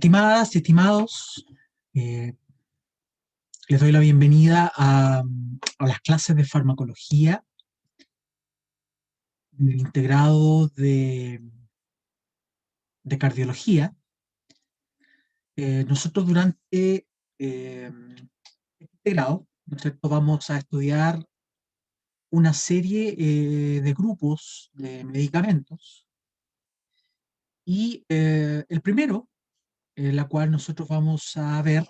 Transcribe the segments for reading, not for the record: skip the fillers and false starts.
Estimadas y estimados, eh, les doy la bienvenida a las clases de farmacología del integrado de cardiología. Nosotros durante este grado, ¿no es cierto?, vamos a estudiar una serie de grupos de medicamentos y el primero, la cual nosotros vamos a ver,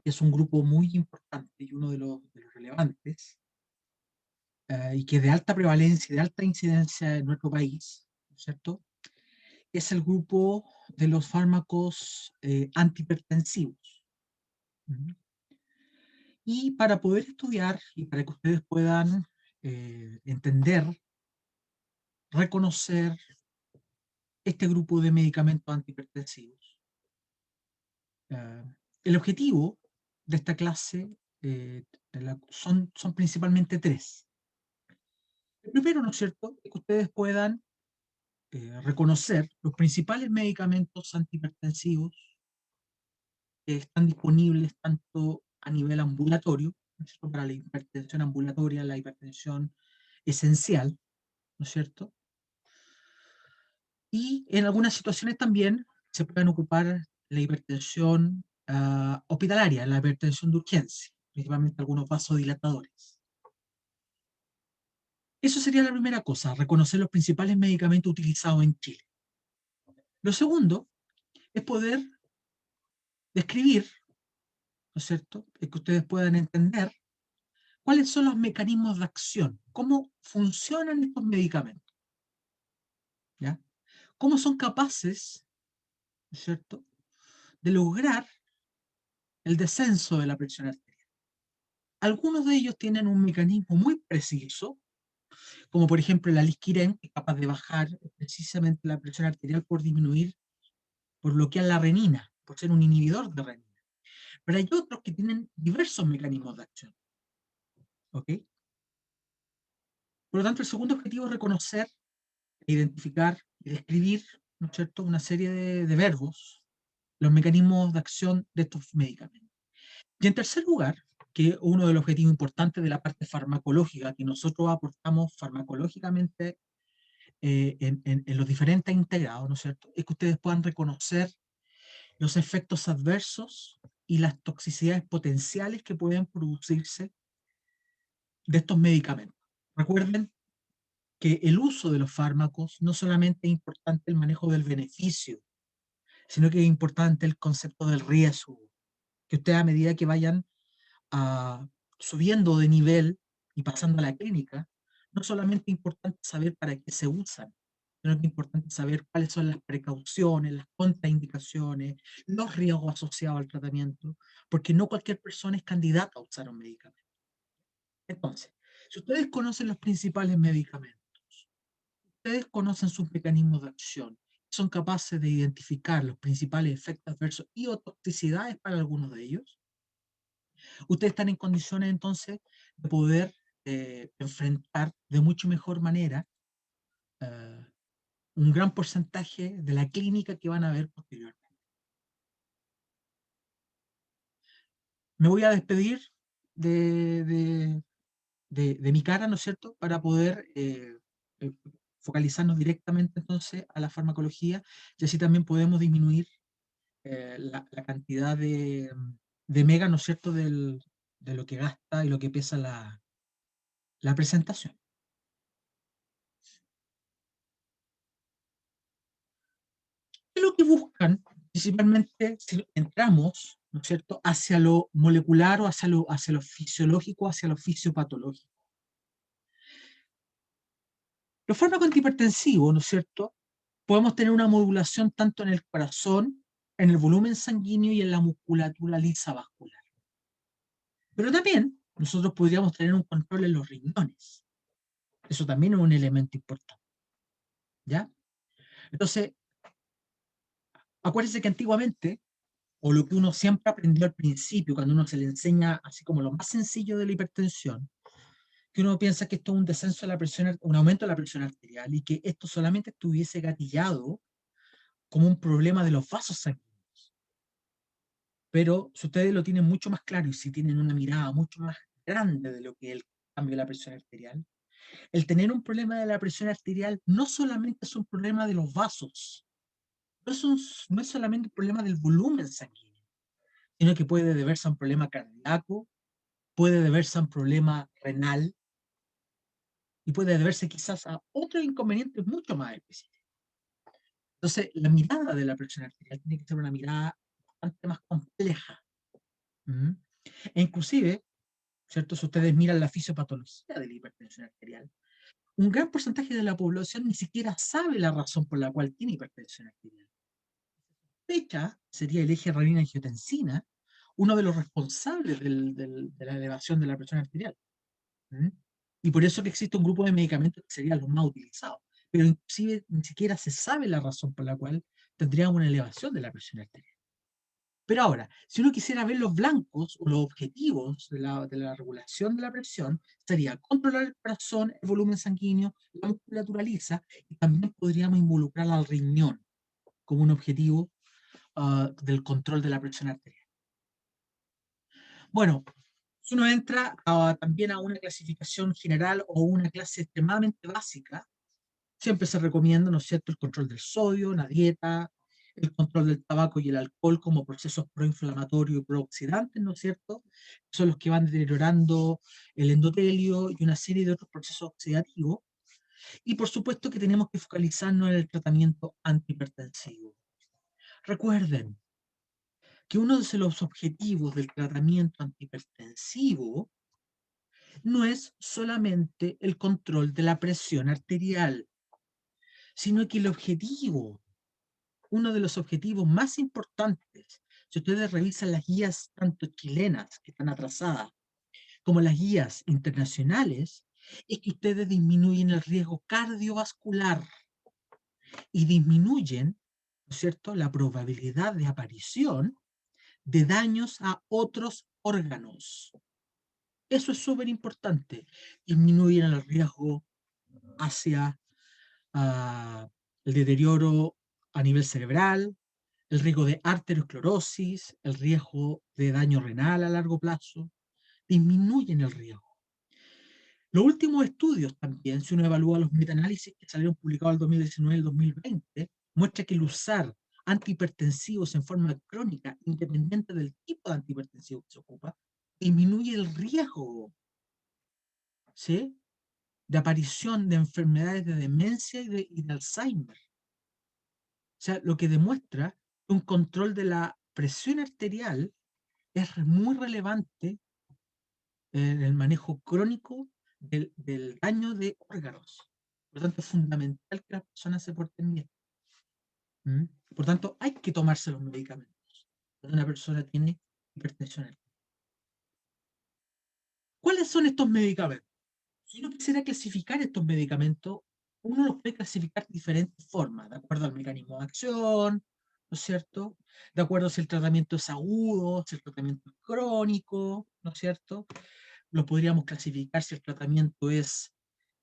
es un grupo muy importante y uno de los relevantes, y que es de alta prevalencia y de alta incidencia en nuestro país, ¿no es cierto? Es el grupo de los fármacos antihipertensivos. Ujú. Y para poder estudiar y para que ustedes puedan entender, reconocer este grupo de medicamentos antihipertensivos, eh, el objetivo de esta clase son principalmente tres. El primero, ¿no es cierto?, es que ustedes puedan reconocer los principales medicamentos antihipertensivos que están disponibles tanto a nivel ambulatorio, ¿no es cierto?, para la hipertensión ambulatoria, la hipertensión esencial, ¿no es cierto? Y en algunas situaciones también se pueden ocupar la hipertensión hospitalaria, la hipertensión de urgencia, principalmente algunos vasodilatadores. Eso sería la primera cosa, reconocer los principales medicamentos utilizados en Chile. Lo segundo es poder describir, ¿no es cierto?, es que ustedes puedan entender cuáles son los mecanismos de acción, cómo funcionan estos medicamentos, ¿ya? Cómo son capaces, ¿no es cierto?, de lograr el descenso de la presión arterial. Algunos de ellos tienen un mecanismo muy preciso, como por ejemplo el Alisquiren, que es capaz de bajar precisamente la presión arterial por bloquear la renina, por ser un inhibidor de renina. Pero hay otros que tienen diversos mecanismos de acción, ¿ok? Por lo tanto, el segundo objetivo es reconocer, identificar y describir, ¿no es cierto?, una serie de verbos, los mecanismos de acción de estos medicamentos. Y en tercer lugar, que uno de los objetivos importantes de la parte farmacológica, que nosotros aportamos farmacológicamente en los diferentes integrados, ¿no es cierto?, es que ustedes puedan reconocer los efectos adversos y las toxicidades potenciales que pueden producirse de estos medicamentos. Recuerden que el uso de los fármacos no solamente es importante el manejo del beneficio, sino que es importante el concepto del riesgo, que ustedes a medida que vayan ah, subiendo de nivel y pasando a la clínica, no solamente es importante saber para qué se usan, sino que es importante saber cuáles son las precauciones, las contraindicaciones, los riesgos asociados al tratamiento, porque no cualquier persona es candidata a usar un medicamento. Entonces, si ustedes conocen los principales medicamentos, ustedes conocen sus mecanismos de acción, son capaces de identificar los principales efectos adversos y o toxicidades para algunos de ellos, ustedes están en condiciones entonces de poder enfrentar de mucho mejor manera eh, un gran porcentaje de la clínica que van a ver posteriormente. Me voy a despedir de, de, de mi cara, ¿no es cierto?, para poder eh, focalizarnos directamente entonces a la farmacología y así también podemos disminuir la cantidad de mega, ¿no es cierto?, de lo que gasta y lo que pesa la presentación. ¿Qué es lo que buscan? Principalmente si entramos, ¿no es cierto?, hacia lo molecular o hacia lo fisiológico, hacia lo fisiopatológico. Los fármacos antihipertensivos, ¿no es cierto?, podemos tener una modulación tanto en el corazón, en el volumen sanguíneo y en la musculatura lisa vascular. Pero también nosotros podríamos tener un control en los riñones. Eso también es un elemento importante, ¿ya? Entonces, acuérdense que antiguamente, o lo que uno siempre aprendió al principio, cuando uno se le enseña así como lo más sencillo de la hipertensión, que uno piensa que esto es un descenso de la presión, un aumento de la presión arterial y que esto solamente estuviese gatillado como un problema de los vasos sanguíneos. Pero si ustedes lo tienen mucho más claro y si tienen una mirada mucho más grande de lo que es el cambio de la presión arterial, el tener un problema de la presión arterial no solamente es un problema de los vasos, no es solamente un problema del volumen sanguíneo, sino que puede deberse a un problema cardíaco, puede deberse a un problema renal y puede deberse quizás a otros inconvenientes mucho más específicos. Entonces, la mirada de la presión arterial tiene que ser una mirada bastante más compleja. ¿Mm? E inclusive, ¿cierto? Si ustedes miran la fisiopatología de la hipertensión arterial, un gran porcentaje de la población ni siquiera sabe la razón por la cual tiene hipertensión arterial. Fecha sería el eje renina-angiotensina, uno de los responsables de la elevación de la presión arterial. ¿Mm? Y por eso que existe un grupo de medicamentos que serían los más utilizados. Pero inclusive ni siquiera se sabe la razón por la cual tendría una elevación de la presión arterial. Pero ahora, si uno quisiera ver los blancos o los objetivos de la regulación de la presión, sería controlar el corazón, el volumen sanguíneo, la musculatura lisa, y también podríamos involucrar al riñón como un objetivo del control de la presión arterial. Bueno, si uno entra también a una clasificación general o una clase extremadamente básica, siempre se recomienda, ¿no es cierto?, el control del sodio, una dieta, el control del tabaco y el alcohol como procesos proinflamatorios y prooxidantes, ¿no es cierto?, que son los que van deteriorando el endotelio y una serie de otros procesos oxidativos. Y por supuesto que tenemos que focalizarnos en el tratamiento antihipertensivo. Recuerden que uno de los objetivos del tratamiento antihipertensivo no es solamente el control de la presión arterial, sino que el objetivo, uno de los objetivos más importantes, si ustedes revisan las guías tanto chilenas, que están atrasadas, como las guías internacionales, es que ustedes disminuyen el riesgo cardiovascular y disminuyen, ¿no es cierto?, la probabilidad de aparición de daños a otros órganos. Eso es súper importante. Disminuyen el riesgo hacia el deterioro a nivel cerebral, el riesgo de arteriosclerosis, el riesgo de daño renal a largo plazo, disminuyen el riesgo. Los últimos estudios también, si uno evalúa los metaanálisis que salieron publicados el 2019 y el 2020, muestra que el usar antihipertensivos en forma crónica, independiente del tipo de antihipertensivo que se ocupa, disminuye el riesgo, ¿sí?, de aparición de enfermedades de demencia y de Alzheimer. O sea, lo que demuestra que un control de la presión arterial es muy relevante en el manejo crónico del daño de órganos. Por lo tanto, es fundamental que las personas se porten bien. ¿Mm? Por tanto, hay que tomarse los medicamentos cuando una persona tiene hipertensión arterial. ¿Cuáles son estos medicamentos? Si uno quisiera clasificar estos medicamentos, uno los puede clasificar de diferentes formas, de acuerdo al mecanismo de acción, ¿no es cierto? De acuerdo si el tratamiento es agudo, si el tratamiento es crónico, ¿no es cierto? Los podríamos clasificar si el tratamiento es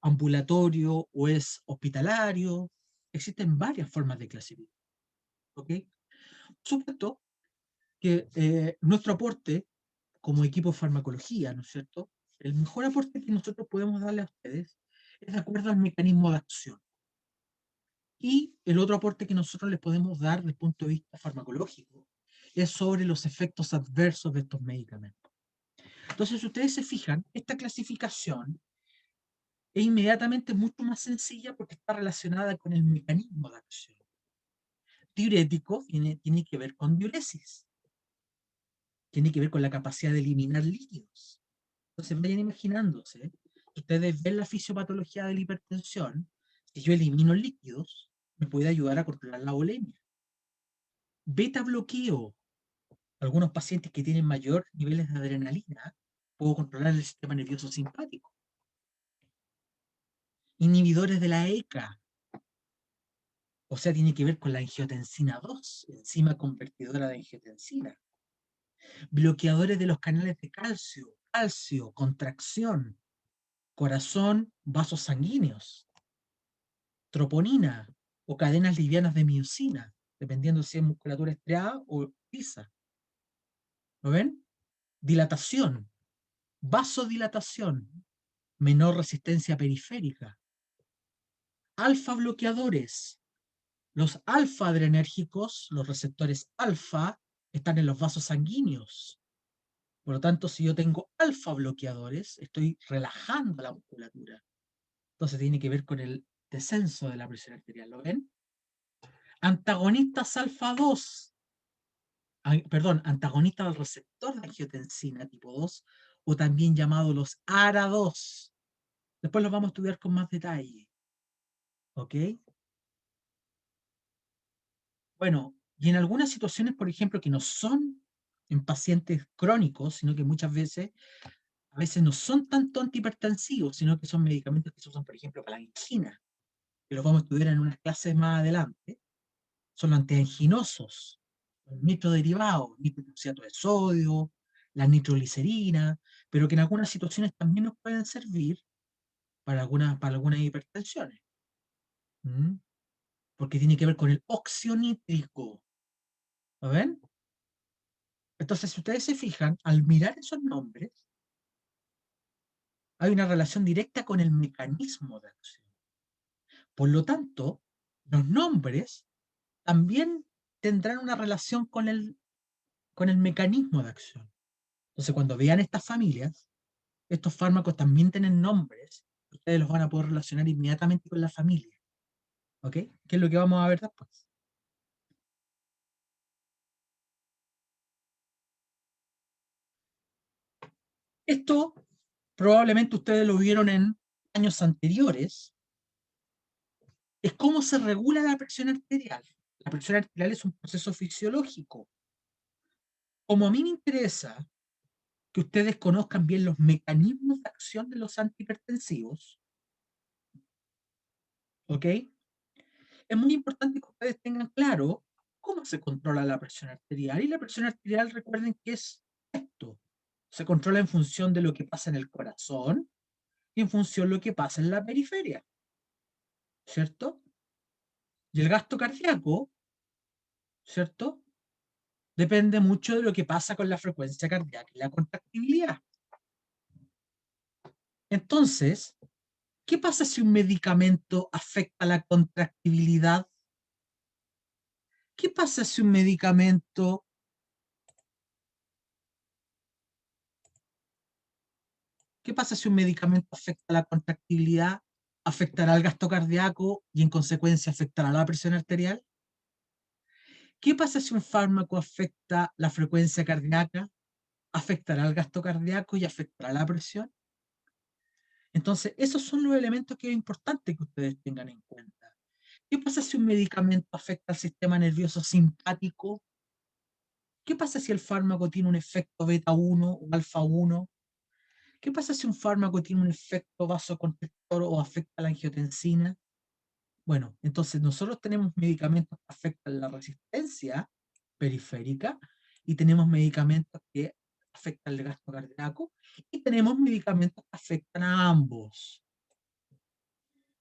ambulatorio o es hospitalario. Existen varias formas de clasificar, ¿ok? Por supuesto que nuestro aporte como equipo de farmacología, ¿no es cierto? El mejor aporte que nosotros podemos darle a ustedes es de acuerdo al mecanismo de acción. Y el otro aporte que nosotros les podemos dar desde el punto de vista farmacológico es sobre los efectos adversos de estos medicamentos. Entonces, si ustedes se fijan, esta clasificación es inmediatamente mucho más sencilla porque está relacionada con el mecanismo de acción. Diurético tiene que ver con diuresis, tiene que ver con la capacidad de eliminar líquidos. Entonces vayan imaginándose, ustedes ven la fisiopatología de la hipertensión, si yo elimino líquidos, me puede ayudar a controlar la bulimia. Beta bloqueo, algunos pacientes que tienen mayor niveles de adrenalina, puedo controlar el sistema nervioso simpático. Inhibidores de la ECA, o sea, tiene que ver con la angiotensina 2, enzima convertidora de angiotensina. Bloqueadores de los canales de calcio, contracción, corazón, vasos sanguíneos. Troponina o cadenas livianas de miosina, dependiendo si es musculatura estriada o lisa. ¿Lo ven? Dilatación, vasodilatación, menor resistencia periférica. Alfa bloqueadores. Los alfa adrenérgicos, los receptores alfa, están en los vasos sanguíneos. Por lo tanto, si yo tengo alfa bloqueadores, estoy relajando la musculatura. Entonces tiene que ver con el descenso de la presión arterial. ¿Lo ven? Antagonistas alfa 2, perdón, antagonistas del receptor de angiotensina tipo 2, o también llamados los ARA2. Después los vamos a estudiar con más detalle. ¿Ok? Bueno, y en algunas situaciones, por ejemplo, que no son en pacientes crónicos, sino que muchas veces, a veces no son tanto antihipertensivos, sino que son medicamentos que se usan, por ejemplo, para la angina, que los vamos a estudiar en unas clases más adelante. Son los antianginosos, los nitroderivados, nitrocruciato de sodio, la nitroglicerina, pero que en algunas situaciones también nos pueden servir para algunas hipertensiones. ¿Mm? Porque tiene que ver con el óxido nítrico. ¿Lo ven? Entonces, si ustedes se fijan, al mirar esos nombres, hay una relación directa con el mecanismo de acción. Por lo tanto, los nombres también tendrán una relación con el mecanismo de acción. Entonces, cuando vean estas familias, estos fármacos también tienen nombres, ustedes los van a poder relacionar inmediatamente con la familia. ¿Ok? ¿Qué es lo que vamos a ver después? Esto probablemente ustedes lo vieron en años anteriores, es cómo se regula la presión arterial. La presión arterial es un proceso fisiológico. Como a mí me interesa que ustedes conozcan bien los mecanismos de acción de los antihipertensivos, ¿ok? Es muy importante que ustedes tengan claro cómo se controla la presión arterial. Y la presión arterial, recuerden que es esto. Se controla en función de lo que pasa en el corazón y en función de lo que pasa en la periferia, ¿cierto? Y el gasto cardíaco, ¿cierto? Depende mucho de lo que pasa con la frecuencia cardíaca y la contractibilidad. Entonces, ¿qué pasa si un medicamento afecta la contractibilidad? ¿Qué pasa si un medicamento ¿Qué pasa si un medicamento afecta la contractibilidad? ¿Afectará el gasto cardíaco y en consecuencia afectará la presión arterial? ¿Qué pasa si un fármaco afecta la frecuencia cardíaca? ¿Afectará el gasto cardíaco y afectará la presión? Entonces, esos son los elementos que es importante que ustedes tengan en cuenta. ¿Qué pasa si un medicamento afecta al sistema nervioso simpático? ¿Qué pasa si el fármaco tiene un efecto beta 1 o alfa 1? ¿Qué pasa si un fármaco tiene un efecto vasoconstrictor o afecta la angiotensina? Bueno, entonces nosotros tenemos medicamentos que afectan la resistencia periférica y tenemos medicamentos que afectan el gasto cardíaco y tenemos medicamentos que afectan a ambos.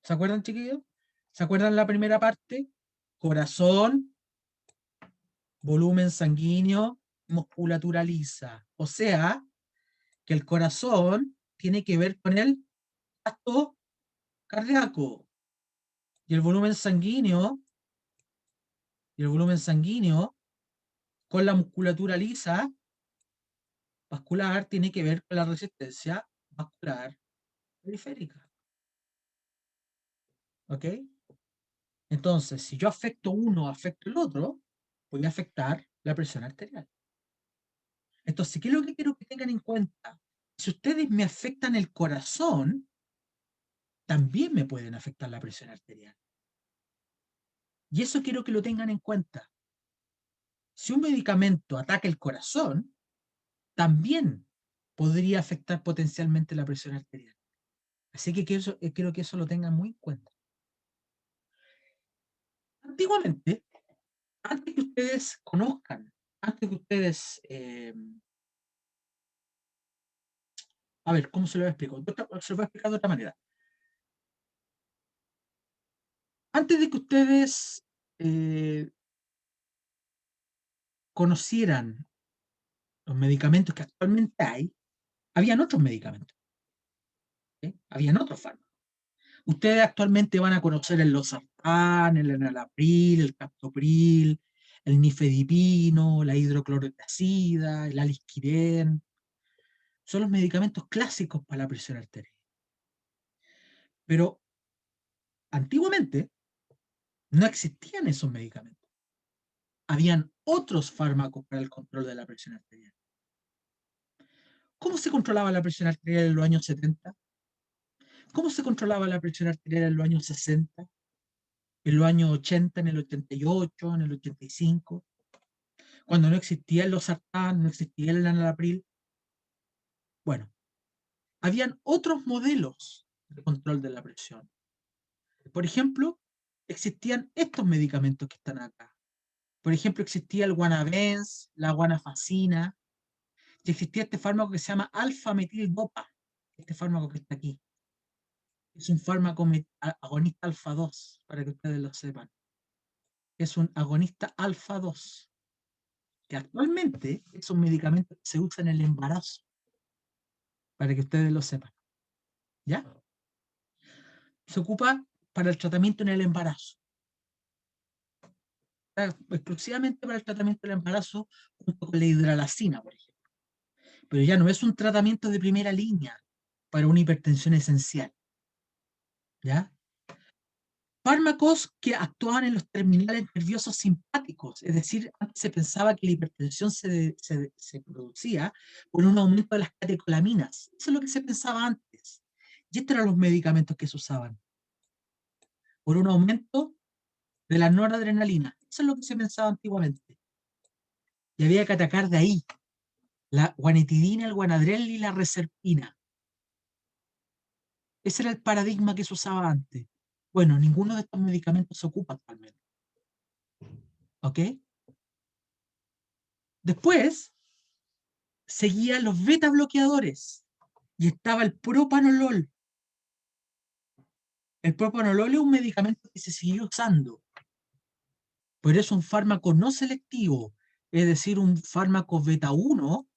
¿Se acuerdan, chiquillos? ¿Se acuerdan la primera parte? Corazón, volumen sanguíneo, musculatura lisa. O sea, que el corazón tiene que ver con el gasto cardíaco y el volumen sanguíneo con la musculatura lisa vascular tiene que ver con la resistencia vascular periférica. ¿Ok? Entonces, si yo afecto uno, afecto el otro, voy a afectar la presión arterial. Entonces, ¿qué es lo que quiero que tengan en cuenta? Si ustedes me afectan el corazón, también me pueden afectar la presión arterial. Y eso quiero que lo tengan en cuenta. Si un medicamento ataca el corazón, también podría afectar potencialmente la presión arterial. Así que quiero que eso lo tengan muy en cuenta. Antiguamente, antes que ustedes conozcan, antes que ustedes, a ver, ¿cómo se lo explico? Se lo voy a explicar de otra manera. Antes de que ustedes eh, conocieran los medicamentos que actualmente hay, habían otros medicamentos, ¿sí? Habían otros fármacos. Ustedes actualmente van a conocer el losartán, el enalapril, el captopril, el nifedipino, la hidroclorotiazida, el alisquirén. Son los medicamentos clásicos para la presión arterial. Pero antiguamente no existían esos medicamentos. Habían otros fármacos para el control de la presión arterial. ¿Cómo se controlaba la presión arterial en los años 70? ¿Cómo se controlaba la presión arterial en los años 60? ¿En los años 80, en el 88, en el 85? Cuando no existía el losartán, no existía el enalapril. Bueno, habían otros modelos de control de la presión. Por ejemplo, existían estos medicamentos que están acá. Por ejemplo, existía el guanabens, la guanafacina, y existía este fármaco que se llama alfa-metildopa, este fármaco que está aquí. Es un fármaco agonista alfa 2, para que ustedes lo sepan. Es un agonista alfa 2, que actualmente es un medicamento que se usa en el embarazo, para que ustedes lo sepan. ¿Ya? Se ocupa para el tratamiento en el embarazo. Exclusivamente para el tratamiento del embarazo, junto con la hidralacina, por ejemplo. Pero ya no es un tratamiento de primera línea para una hipertensión esencial. ¿Ya? Fármacos que actuaban en los terminales nerviosos simpáticos, es decir, antes se pensaba que la hipertensión se producía por un aumento de las catecolaminas. Eso es lo que se pensaba antes. Y estos eran los medicamentos que se usaban. Por un aumento de la noradrenalina. Eso es lo que se pensaba antiguamente. Y había que atacar de ahí. La guanetidina, el guanadrel y la reserpina. Ese era el paradigma que se usaba antes. Bueno, ninguno de estos medicamentos se ocupa actualmente. ¿Ok? Después seguían los beta bloqueadores y estaba el propanolol. El propanolol es un medicamento que se siguió usando, pero es un fármaco no selectivo, es decir, un fármaco beta 1,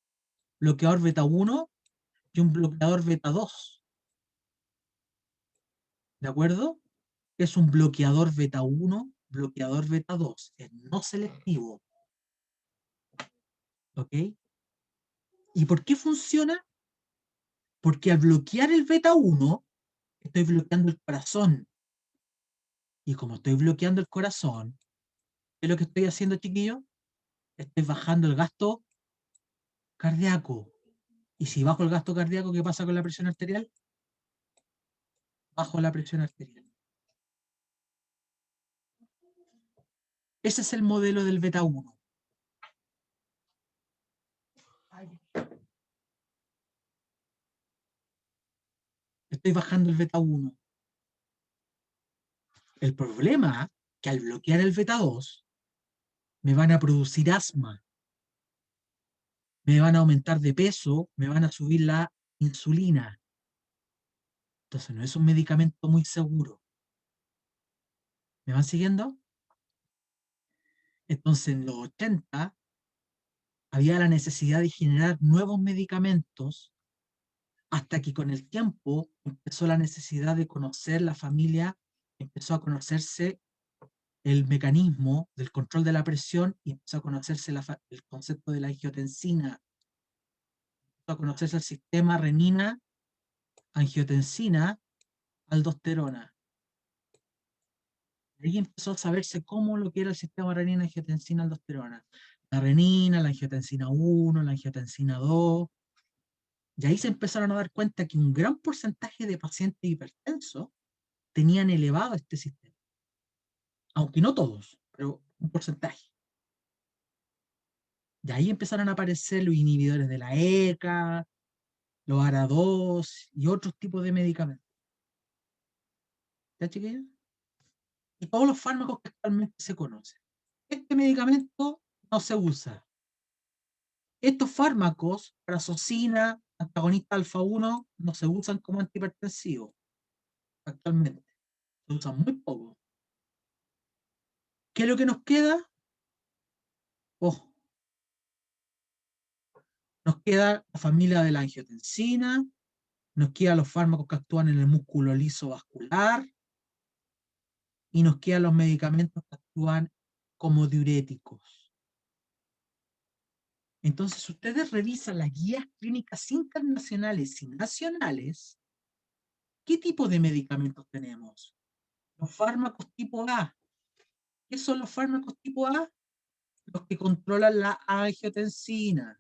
bloqueador beta 1 y un bloqueador beta 2. ¿De acuerdo? Es un bloqueador beta 1, bloqueador beta 2, es no selectivo. ¿Ok? ¿Y por qué funciona? Porque al bloquear el beta 1, estoy bloqueando el corazón. Y como estoy bloqueando el corazón, ¿qué es lo que estoy haciendo, chiquillo? Estoy bajando el gasto cardíaco. Y si bajo el gasto cardíaco, ¿qué pasa con la presión arterial? Bajo la presión arterial. Ese es el modelo del beta 1. Estoy bajando el beta 1. El problema es que al bloquear el beta 2, me van a producir asma, me van a aumentar de peso, me van a subir la insulina. Entonces no es un medicamento muy seguro. ¿Me van siguiendo? Entonces en los 80 había la necesidad de generar nuevos medicamentos hasta que con el tiempo empezó la necesidad de conocer la familia, empezó a conocerse el mecanismo del control de la presión y empezó a conocerse el concepto de la angiotensina, empezó a conocerse el sistema renina, angiotensina, aldosterona. Y ahí empezó a saberse cómo lo que era el sistema renina, angiotensina, aldosterona. La renina, la angiotensina 1, la angiotensina 2. Y ahí se empezaron a dar cuenta que un gran porcentaje de pacientes hipertensos tenían elevado este sistema. Aunque no todos, pero un porcentaje. Y ahí empezaron a aparecer los inhibidores de la ECA, los ARA2 y otros tipos de medicamentos. ¿Ya, chiquillos? Y todos los fármacos que actualmente se conocen. Este medicamento no se usa. Estos fármacos, prazosina, antagonista alfa 1, no se usan como antihipertensivos actualmente. Se usan muy poco. ¿Qué es lo que nos queda? Ojo, Nos queda la familia de la angiotensina, nos quedan los fármacos que actúan en el músculo liso vascular y nos quedan los medicamentos que actúan como diuréticos. Entonces, si ustedes revisan las guías clínicas internacionales y nacionales, ¿qué tipo de medicamentos tenemos? Los fármacos tipo A. ¿Qué son los fármacos tipo A? Los que controlan la angiotensina.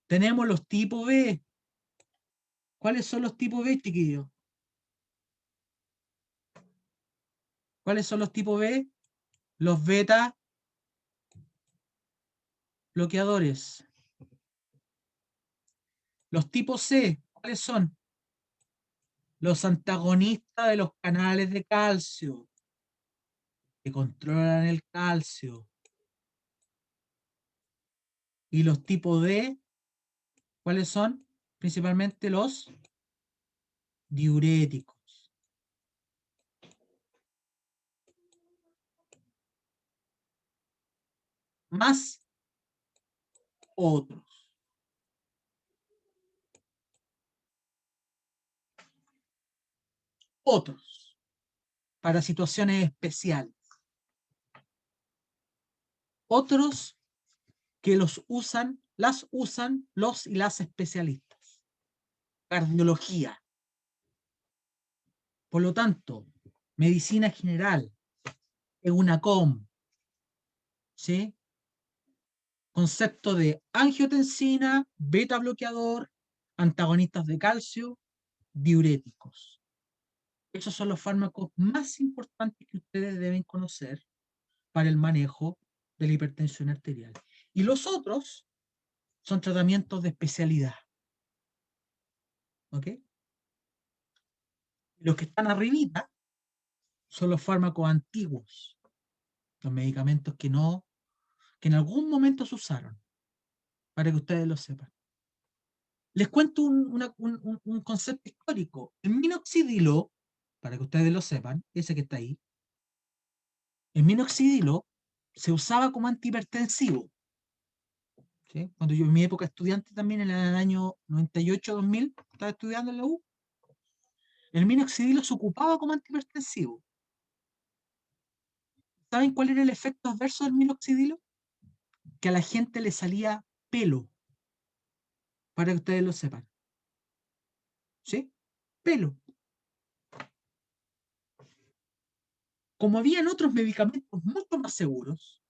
Tenemos los tipo B. ¿Cuáles son los tipo B, chiquillos? ¿Cuáles son los tipo B? Los beta bloqueadores. Los tipo C, ¿cuáles son? Los antagonistas de los canales de calcio, que controlan el calcio. Y los tipo D, ¿cuáles son? Principalmente los diuréticos. Más otros. Otros. Para situaciones especiales. Otros que los usan, las usan los y las especialistas. Cardiología. Por lo tanto, medicina general, EUNACOM, ¿sí? Concepto de angiotensina, beta bloqueador, antagonistas de calcio, diuréticos. Esos son los fármacos más importantes que ustedes deben conocer para el manejo de la hipertensión arterial. Y los otros son tratamientos de especialidad. ¿Ok? Los que están arribita son los fármacos antiguos, los medicamentos que en algún momento se usaron, para que ustedes lo sepan. Les cuento un concepto histórico. El minoxidilo, para que ustedes lo sepan, ese que está ahí, el minoxidilo se usaba como antihipertensivo. ¿Sí? Cuando yo en mi época estudiante también, en el año 98-2000, estaba estudiando en la U, el minoxidilo se ocupaba como antihipertensivo. ¿Saben cuál era el efecto adverso del minoxidilo? Que a la gente le salía pelo, para que ustedes lo sepan. ¿Sí? Pelo. Como habían otros medicamentos mucho más seguros,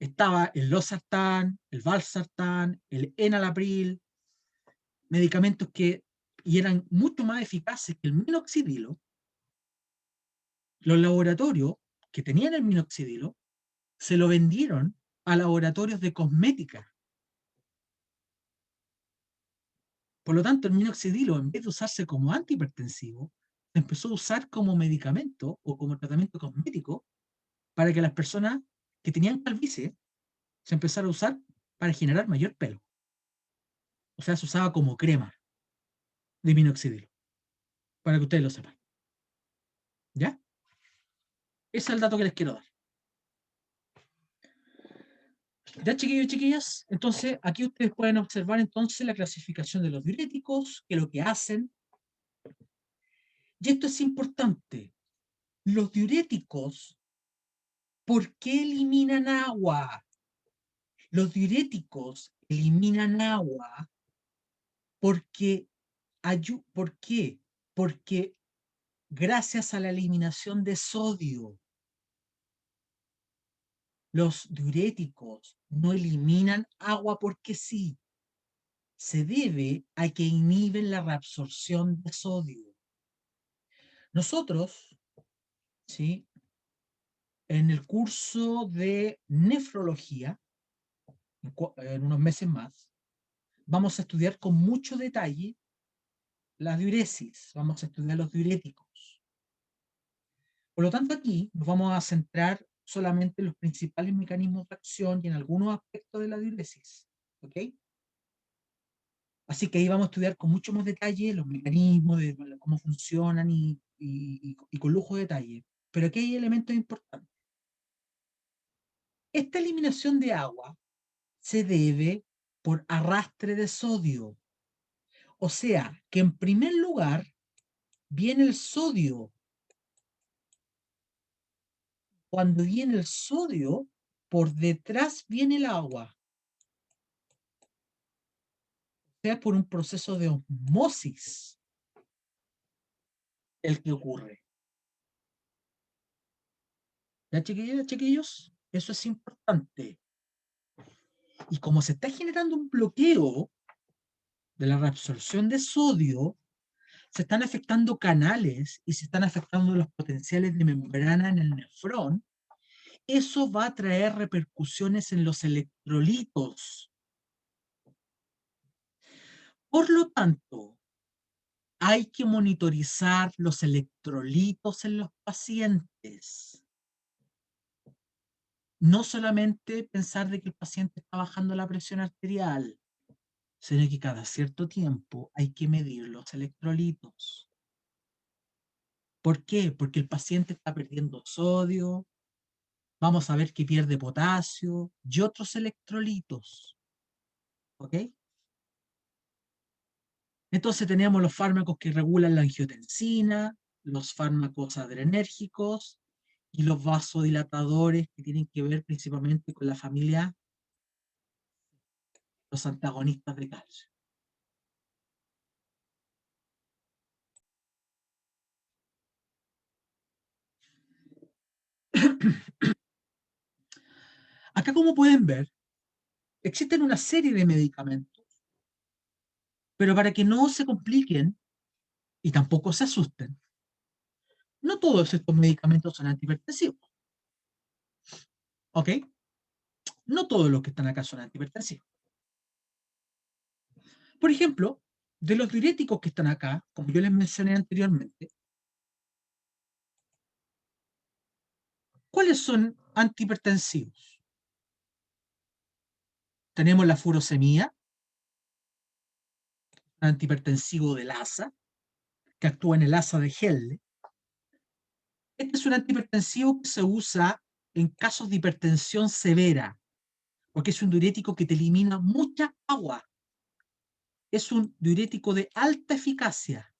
estaba el losartán, el valsartán, el enalapril, medicamentos que y eran mucho más eficaces que el minoxidilo. Los laboratorios que tenían el minoxidilo se lo vendieron a laboratorios de cosmética. Por lo tanto, el minoxidilo, en vez de usarse como antihipertensivo, se empezó a usar como medicamento o como tratamiento cosmético para que las personas que tenían calvicie se empezaran a usar para generar mayor pelo. O sea, se usaba como crema de minoxidilo, para que ustedes lo sepan. ¿Ya? Ese es el dato que les quiero dar. Ya, chiquillos y chiquillas, entonces aquí ustedes pueden observar entonces la clasificación de los diuréticos, que es lo que hacen. Y esto es importante. Los diuréticos, ¿por qué eliminan agua? Los diuréticos eliminan agua porque, ¿por qué? Porque gracias a la eliminación de sodio, los diuréticos no eliminan agua porque sí. Se debe a que inhiben la reabsorción de sodio. Nosotros, ¿sí? En el curso de nefrología, en unos meses más, vamos a estudiar con mucho detalle la diuresis, vamos a estudiar los diuréticos. Por lo tanto, aquí nos vamos a centrar solamente en los principales mecanismos de acción y en algunos aspectos de la diuresis. ¿Ok? Así que ahí vamos a estudiar con mucho más detalle los mecanismos, de cómo funcionan y con lujo de detalle. Pero aquí hay elementos importantes. Esta eliminación de agua se debe por arrastre de sodio. O sea, que en primer lugar viene el sodio. Cuando viene el sodio, por detrás viene el agua. O sea, por un proceso de osmosis el que ocurre. ¿Ya, chiquillas, chiquillos? Eso es importante. Y como se está generando un bloqueo de la reabsorción de sodio, se están afectando canales y se están afectando los potenciales de membrana en el nefrón. Eso va a traer repercusiones en los electrolitos. Por lo tanto, hay que monitorizar los electrolitos en los pacientes. No solamente pensar de que el paciente está bajando la presión arterial, sino que cada cierto tiempo hay que medir los electrolitos. ¿Por qué? Porque el paciente está perdiendo sodio, vamos a ver que pierde potasio y otros electrolitos. ¿Ok? Entonces tenemos los fármacos que regulan la angiotensina, los fármacos adrenérgicos y los vasodilatadores que tienen que ver principalmente con la familia, los antagonistas de calcio. Acá, como pueden ver, existen una serie de medicamentos, pero para que no se compliquen y tampoco se asusten, no todos estos medicamentos son antihipertensivos. ¿Ok? No todos los que están acá son antihipertensivos. Por ejemplo, de los diuréticos que están acá, como yo les mencioné anteriormente, ¿cuáles son antihipertensivos? Tenemos la furosemida, un antihipertensivo del ASA, que actúa en el ASA de Helle. Este es un antihipertensivo que se usa en casos de hipertensión severa, porque es un diurético que te elimina mucha agua. Es un diurético de alta eficacia.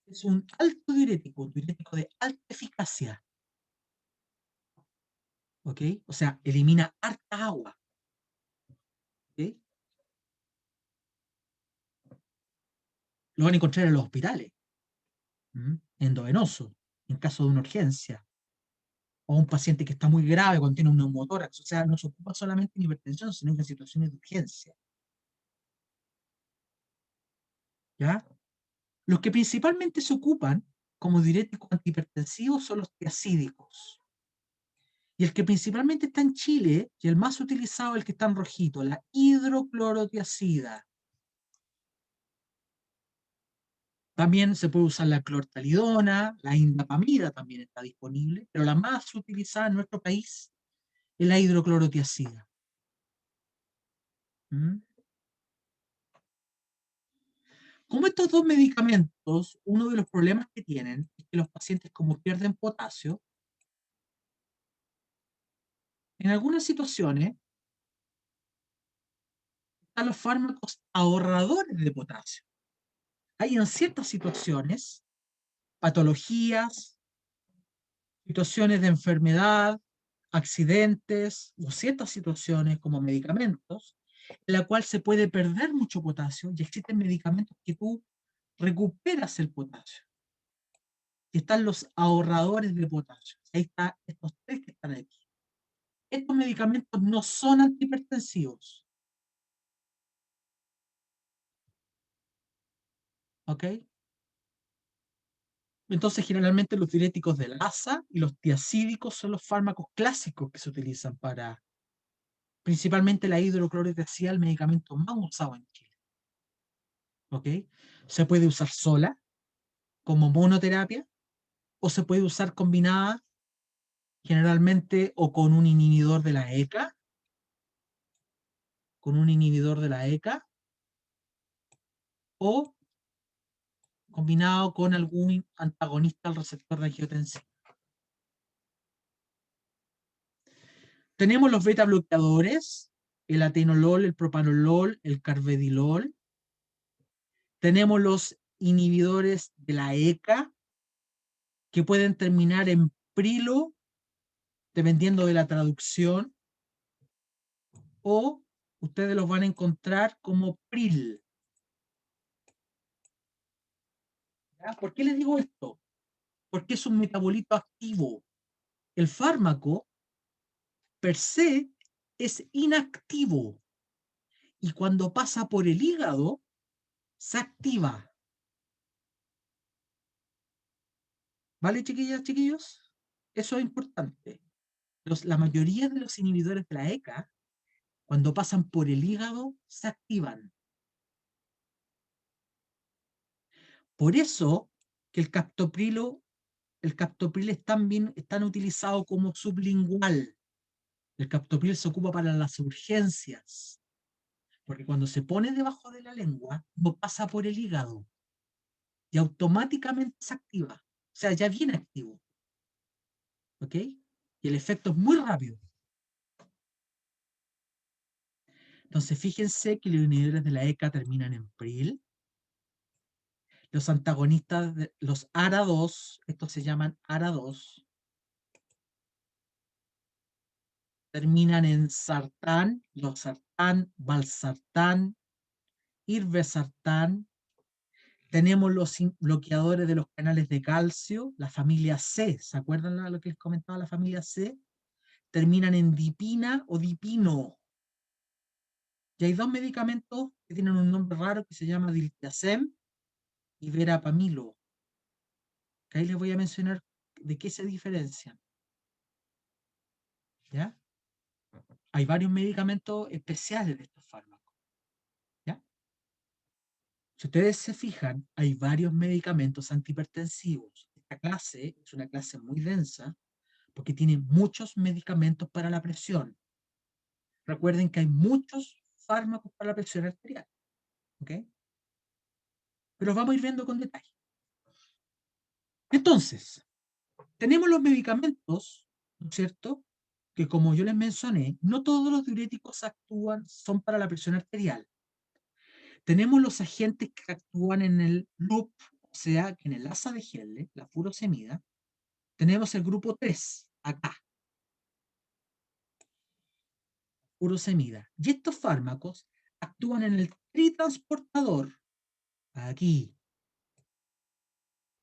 Es un diurético de alta eficacia. ¿Ok? O sea, elimina harta agua. ¿Ok? Lo van a encontrar en los hospitales, endovenoso, en caso de una urgencia, o un paciente que está muy grave cuando tiene un neumotórax. O sea, no se ocupa solamente en hipertensión, sino en situaciones de urgencia. ¿Ya? Los que principalmente se ocupan como diuréticos antihipertensivos son los tiacídicos. Y el que principalmente está en Chile, y el más utilizado, el que está en rojito, la hidroclorotiazida. También se puede usar la clortalidona, la indapamida también está disponible, pero la más utilizada en nuestro país es la hidroclorotiazida. ¿Mm? Como estos dos medicamentos, uno de los problemas que tienen es que los pacientes, como pierden potasio, en algunas situaciones están los fármacos ahorradores de potasio. Hay en ciertas situaciones, patologías, situaciones de enfermedad, accidentes o ciertas situaciones como medicamentos, en la cual se puede perder mucho potasio y existen medicamentos que tú recuperas el potasio. Y están los ahorradores de potasio. Ahí están estos tres que están aquí. Estos medicamentos no son antihipertensivos. ¿Ok? Entonces, generalmente los diuréticos del ASA y los tiacídicos son los fármacos clásicos que se utilizan para, principalmente la hidroclorotiazida, el medicamento más usado en Chile. ¿Ok? Se puede usar sola, como monoterapia, o se puede usar combinada, generalmente, o con un inhibidor de la ECA, o combinado con algún antagonista al receptor de angiotensina. Tenemos los beta bloqueadores, el atenolol, el propanolol, el carvedilol. Tenemos los inhibidores de la ECA, que pueden terminar en prilo, dependiendo de la traducción, o ustedes los van a encontrar como pril. ¿Ya? ¿Por qué les digo esto? Porque es un metabolito activo. El fármaco, per se, es inactivo. Y cuando pasa por el hígado, se activa. ¿Vale, chiquillas, chiquillos? Eso es importante. La mayoría de los inhibidores de la ECA, cuando pasan por el hígado, se activan. Por eso que el captopril es tan utilizado como sublingual. El captopril se ocupa para las urgencias, porque cuando se pone debajo de la lengua, no pasa por el hígado y automáticamente se activa. O sea, ya viene activo. ¿Ok? Y el efecto es muy rápido. Entonces, fíjense que los inhibidores de la ECA terminan en pril. Los antagonistas, los ARA2, estos se llaman ARA2, terminan en sartán, losartán, valsartán, irbesartán. Tenemos los bloqueadores de los canales de calcio, la familia C, ¿se acuerdan lo que les comentaba la familia C? Terminan en dipina o dipino. Y hay dos medicamentos que tienen un nombre raro que se llama diltiazem y verapamilo. Que ahí les voy a mencionar de qué se diferencian. ¿Ya? Hay varios medicamentos especiales de estos fármacos. ¿Ya? Si ustedes se fijan, hay varios medicamentos antihipertensivos. Esta clase es una clase muy densa porque tiene muchos medicamentos para la presión. Recuerden que hay muchos fármacos para la presión arterial. ¿Ok? Pero los vamos a ir viendo con detalle. Entonces, tenemos los medicamentos, ¿no es cierto? Que como yo les mencioné, no todos los diuréticos son para la presión arterial. Tenemos los agentes que actúan en el loop, o sea, que en el asa de Henle, la furosemida, tenemos el grupo 3, acá, furosemida. Y estos fármacos actúan en el tritransportador, aquí,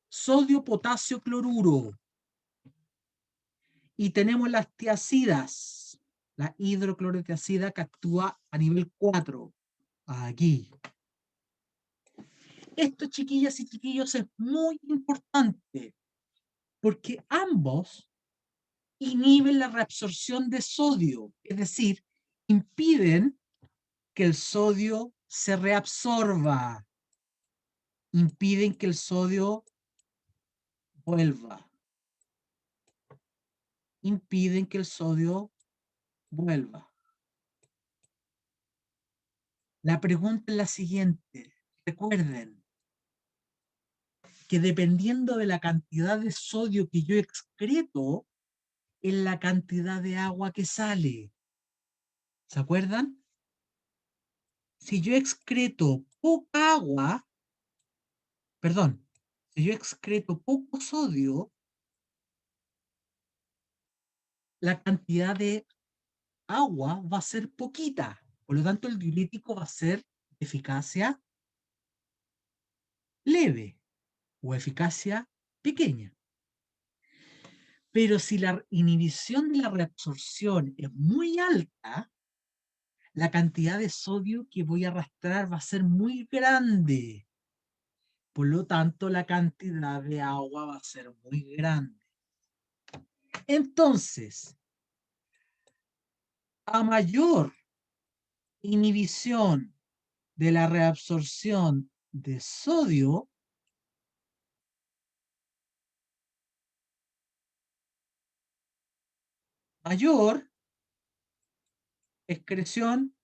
sodio, potasio, cloruro. Y tenemos las tiacidas, la hidroclorotiacida que actúa a nivel 4, aquí. Esto, chiquillas y chiquillos, es muy importante porque ambos inhiben la reabsorción de sodio, es decir, impiden que el sodio se reabsorba, impiden que el sodio vuelva, impiden que el sodio vuelva. La pregunta es la siguiente, recuerden que dependiendo de la cantidad de sodio que yo excreto, es la cantidad de agua que sale. ¿Se acuerdan? Si yo excreto poca agua, perdón, si yo excreto poco sodio, la cantidad de agua va a ser poquita. Por lo tanto, el diurético va a ser de eficacia leve o eficacia pequeña. Pero si la inhibición de la reabsorción es muy alta, la cantidad de sodio que voy a arrastrar va a ser muy grande. Por lo tanto, la cantidad de agua va a ser muy grande. Entonces, a mayor inhibición de la reabsorción de sodio, mayor excreción,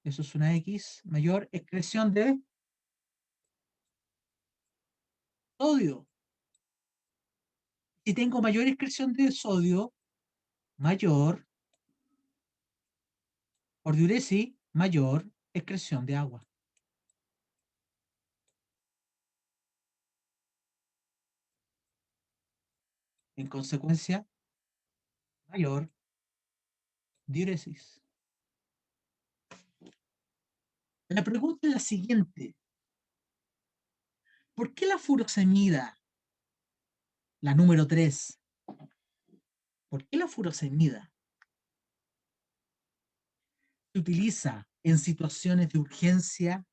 eso es una X, mayor excreción de sodio. Si tengo mayor excreción de sodio, mayor, por diuresis, mayor excreción de agua. En consecuencia, mayor diuresis. La pregunta es la siguiente. ¿Por qué la furosemida, la número 3, por qué la furosemida se utiliza en situaciones de urgencia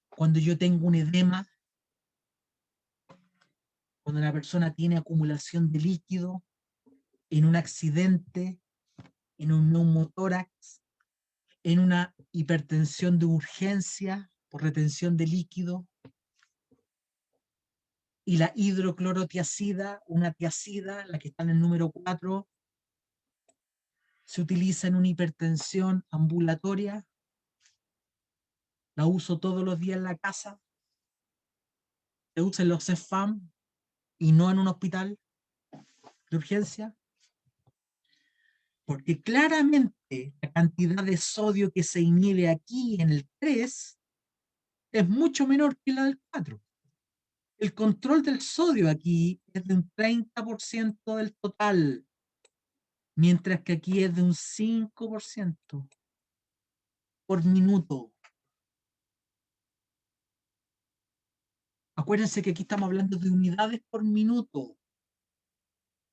cuando yo tengo un edema, cuando la persona tiene acumulación de líquido, en un accidente, en un neumotórax, en una hipertensión de urgencia por retención de líquido? Y la hidroclorotiazida, una tiazida, la que está en el número 4, se utiliza en una hipertensión ambulatoria. La uso todos los días en la casa. Se usa en los CEFAM y no en un hospital de urgencia. Porque claramente la cantidad de sodio que se inhibe aquí en el 3 es mucho menor que la del 4. El control del sodio aquí es de un 30% del total, mientras que aquí es de un 5% por minuto. Acuérdense que aquí estamos hablando de unidades por minuto.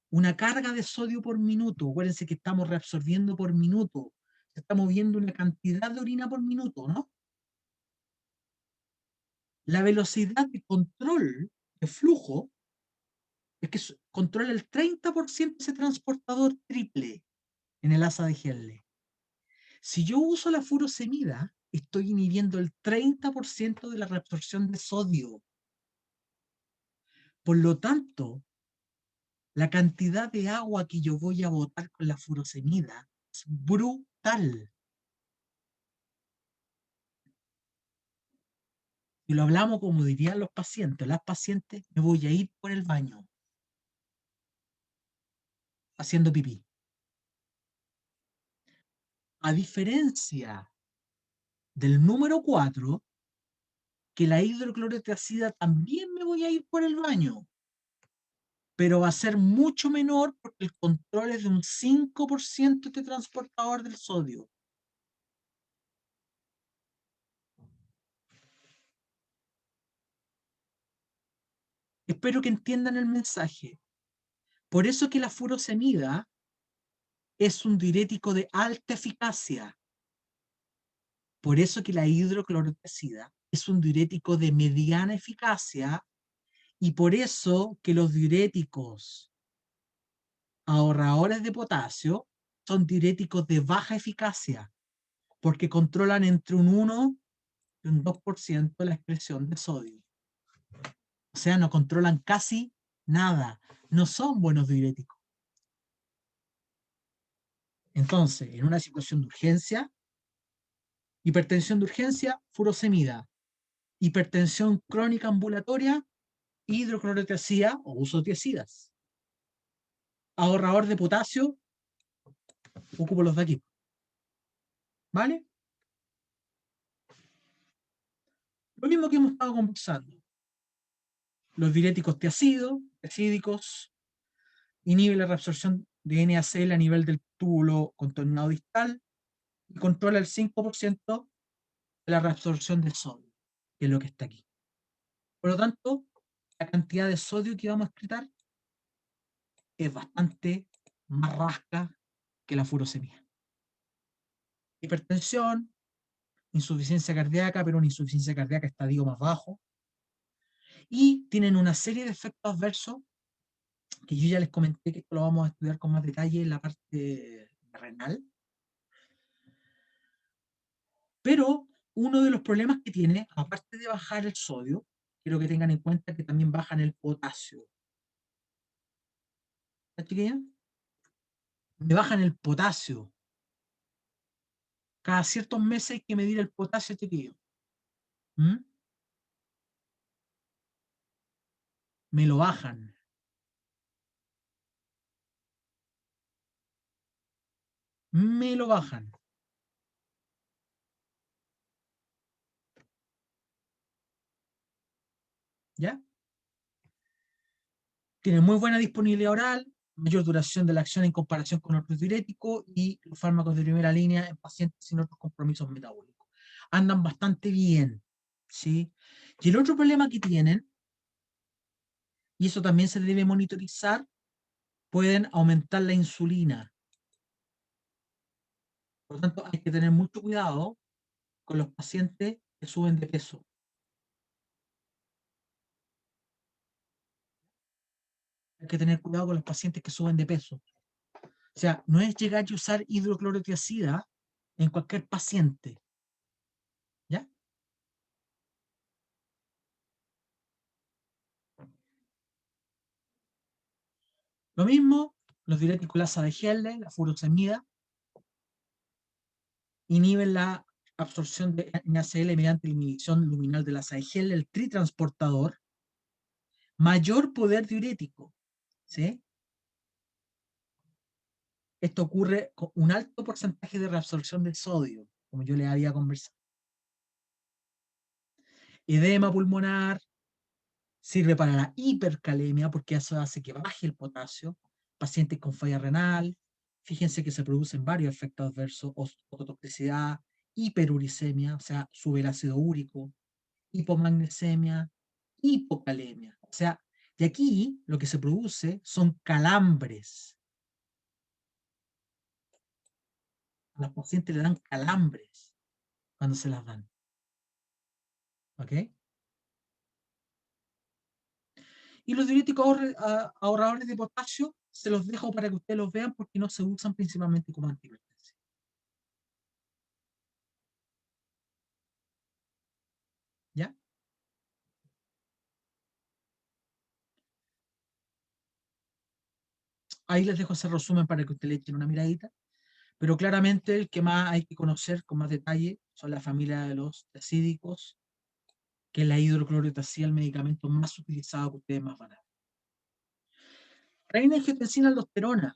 Una carga de sodio por minuto. Acuérdense que estamos reabsorbiendo por minuto. Estamos viendo una cantidad de orina por minuto, ¿no? La velocidad de control de flujo es que controla el 30% de ese transportador triple en el asa de Henle. Si yo uso la furosemida, estoy inhibiendo el 30% de la reabsorción de sodio. Por lo tanto, la cantidad de agua que yo voy a botar con la furosemida es brutal. Y lo hablamos como dirían los pacientes. Las pacientes, me voy a ir por el baño haciendo pipí. A diferencia del número 4, que la hidroclorotiazida también me voy a ir por el baño, pero va a ser mucho menor porque el control es de un 5% de transportador del sodio. Espero que entiendan el mensaje. Por eso que la furosemida es un diurético de alta eficacia. Por eso que la hidroclorotiazida es un diurético de mediana eficacia y por eso que los diuréticos ahorradores de potasio son diuréticos de baja eficacia porque controlan entre un 1 y un 2% la excreción de sodio. O sea, no controlan casi nada. No son buenos diuréticos. Entonces, en una situación de urgencia, hipertensión de urgencia, furosemida. Hipertensión crónica ambulatoria, hidroclorotiazida o uso de tiazidas. Ahorrador de potasio, ocupo los de aquí. ¿Vale? Lo mismo que hemos estado conversando. Los diuréticos tiacídicos, inhiben la reabsorción de NaCl a nivel del túbulo contornado distal y controla el 5% de la reabsorción del sodio, que es lo que está aquí. Por lo tanto, la cantidad de sodio que vamos a excretar es bastante más rasca que la furosemida. Hipertensión, insuficiencia cardíaca, pero una insuficiencia cardíaca estadio más bajo. Y tienen una serie de efectos adversos que yo ya les comenté que esto lo vamos a estudiar con más detalle en la parte renal. Pero uno de los problemas que tiene, aparte de bajar el sodio, quiero que tengan en cuenta que también bajan el potasio. ¿Está, chiquilla? Me bajan el potasio. Cada ciertos meses hay que medir el potasio, chiquillo. ¿Mm? Me lo bajan. me lo bajan. ¿Ya? Tiene muy buena disponibilidad oral, mayor duración de la acción en comparación con otros diuréticos y los fármacos de primera línea en pacientes sin otros compromisos metabólicos. Andan bastante bien, ¿sí? Y el otro problema que tienen, y eso también se debe monitorizar, pueden aumentar la insulina. Por lo tanto, hay que tener mucho cuidado con los pacientes que suben de peso. Hay que tener cuidado con los pacientes que suben de peso. O sea, no es llegar y usar hidroclorotiazida en cualquier paciente, ¿ya? Lo mismo, los diuréticos lasa de Helle, la furosemida, inhiben la absorción de NaCl mediante la inhibición luminal de la asa de Helle, el tritransportador, mayor poder diurético, ¿sí? Esto ocurre con un alto porcentaje de reabsorción de sodio, como yo le había conversado. Edema pulmonar, sirve para la hipercalemia porque eso hace que baje el potasio. Pacientes con falla renal, fíjense que se producen varios efectos adversos, ototoxicidad, hiperuricemia, o sea, sube el ácido úrico, hipomagnesemia, hipocalemia. O sea, de aquí lo que se produce son calambres. A los pacientes le dan calambres cuando se las dan. ¿Ok? Y los diuréticos ahorradores de potasio se los dejo para que ustedes los vean porque no se usan principalmente como antihipertensión. ¿Ya? Ahí les dejo ese resumen para que ustedes le echen una miradita. Pero claramente el que más hay que conocer con más detalle son la familia de los acídicos, que es la hidroclorotiazida, el medicamento más utilizado que ustedes más van a ver. Renina-angiotensina-aldosterona,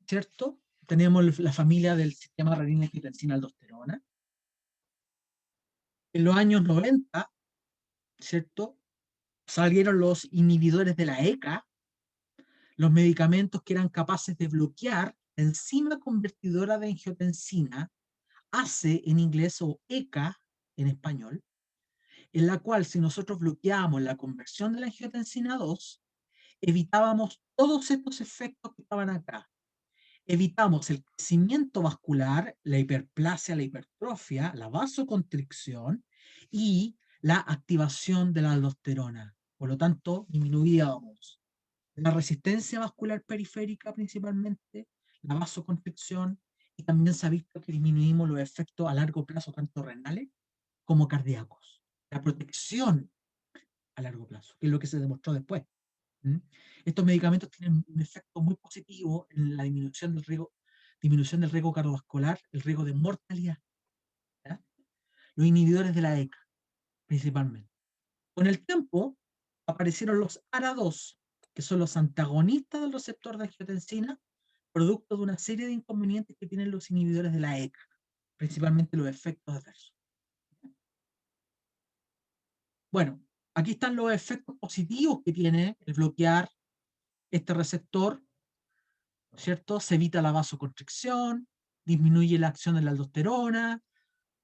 ¿cierto? Tenemos la familia del sistema renina-angiotensina-aldosterona. En los años 90, ¿cierto? Salieron los inhibidores de la ECA, los medicamentos que eran capaces de bloquear la enzima convertidora de angiotensina, ACE en inglés o ECA en español, en la cual si nosotros bloqueábamos la conversión de la angiotensina 2, evitábamos todos estos efectos que estaban acá. Evitamos el crecimiento vascular, la hiperplasia, la hipertrofia, la vasoconstricción y la activación de la aldosterona. Por lo tanto, disminuíamos la resistencia vascular periférica principalmente, la vasoconstricción, y también se ha visto que disminuimos los efectos a largo plazo, tanto renales como cardíacos. La protección a largo plazo, que es lo que se demostró después. ¿Mm? Estos medicamentos tienen un efecto muy positivo en la disminución del riesgo cardiovascular, el riesgo de mortalidad. ¿Ya? Los inhibidores de la ECA, principalmente. Con el tiempo aparecieron los ARA2, que son los antagonistas del receptor de angiotensina, producto de una serie de inconvenientes que tienen los inhibidores de la ECA, principalmente los efectos adversos. Bueno, aquí están los efectos positivos que tiene el bloquear este receptor, ¿cierto? Se evita la vasoconstricción, disminuye la acción de la aldosterona,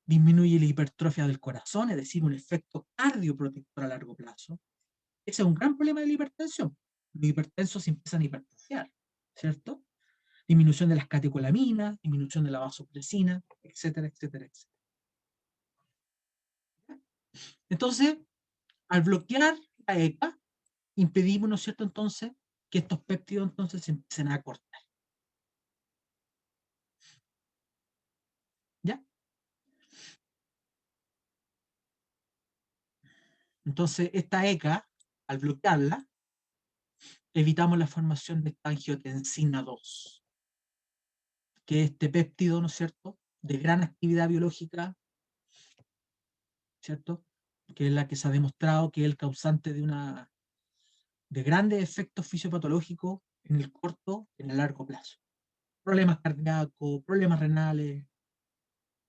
disminuye la hipertrofia del corazón, es decir, un efecto cardioprotector a largo plazo. Ese es un gran problema de la hipertensión. Los hipertensos se empiezan a hipertrofiar, ¿cierto? Disminución de las catecolaminas, disminución de la vasopresina, etcétera, etcétera, etcétera. Entonces, al bloquear la ECA, impedimos, ¿no es cierto?, entonces, que estos péptidos entonces se empiecen a cortar. ¿Ya? Entonces, esta ECA, al bloquearla, evitamos la formación de esta angiotensina 2, que es este péptido, ¿no es cierto?, de gran actividad biológica, ¿cierto?, que es la que se ha demostrado que es el causante de grandes efectos fisiopatológicos en el corto y en el largo plazo. problemas cardíacos, problemas renales,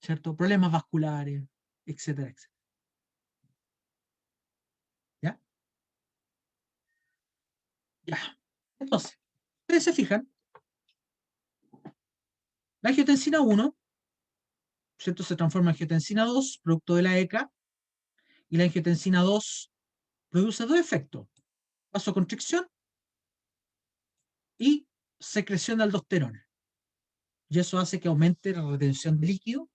¿cierto? Problemas vasculares, etcétera, etcétera. ¿Ya? Ya. Entonces, ustedes se fijan, la angiotensina 1, ¿cierto? Se transforma en angiotensina 2, producto de la ECA, y la angiotensina 2 produce dos efectos: vasoconstricción y secreción de aldosterona. Y eso hace que aumente la retención de líquido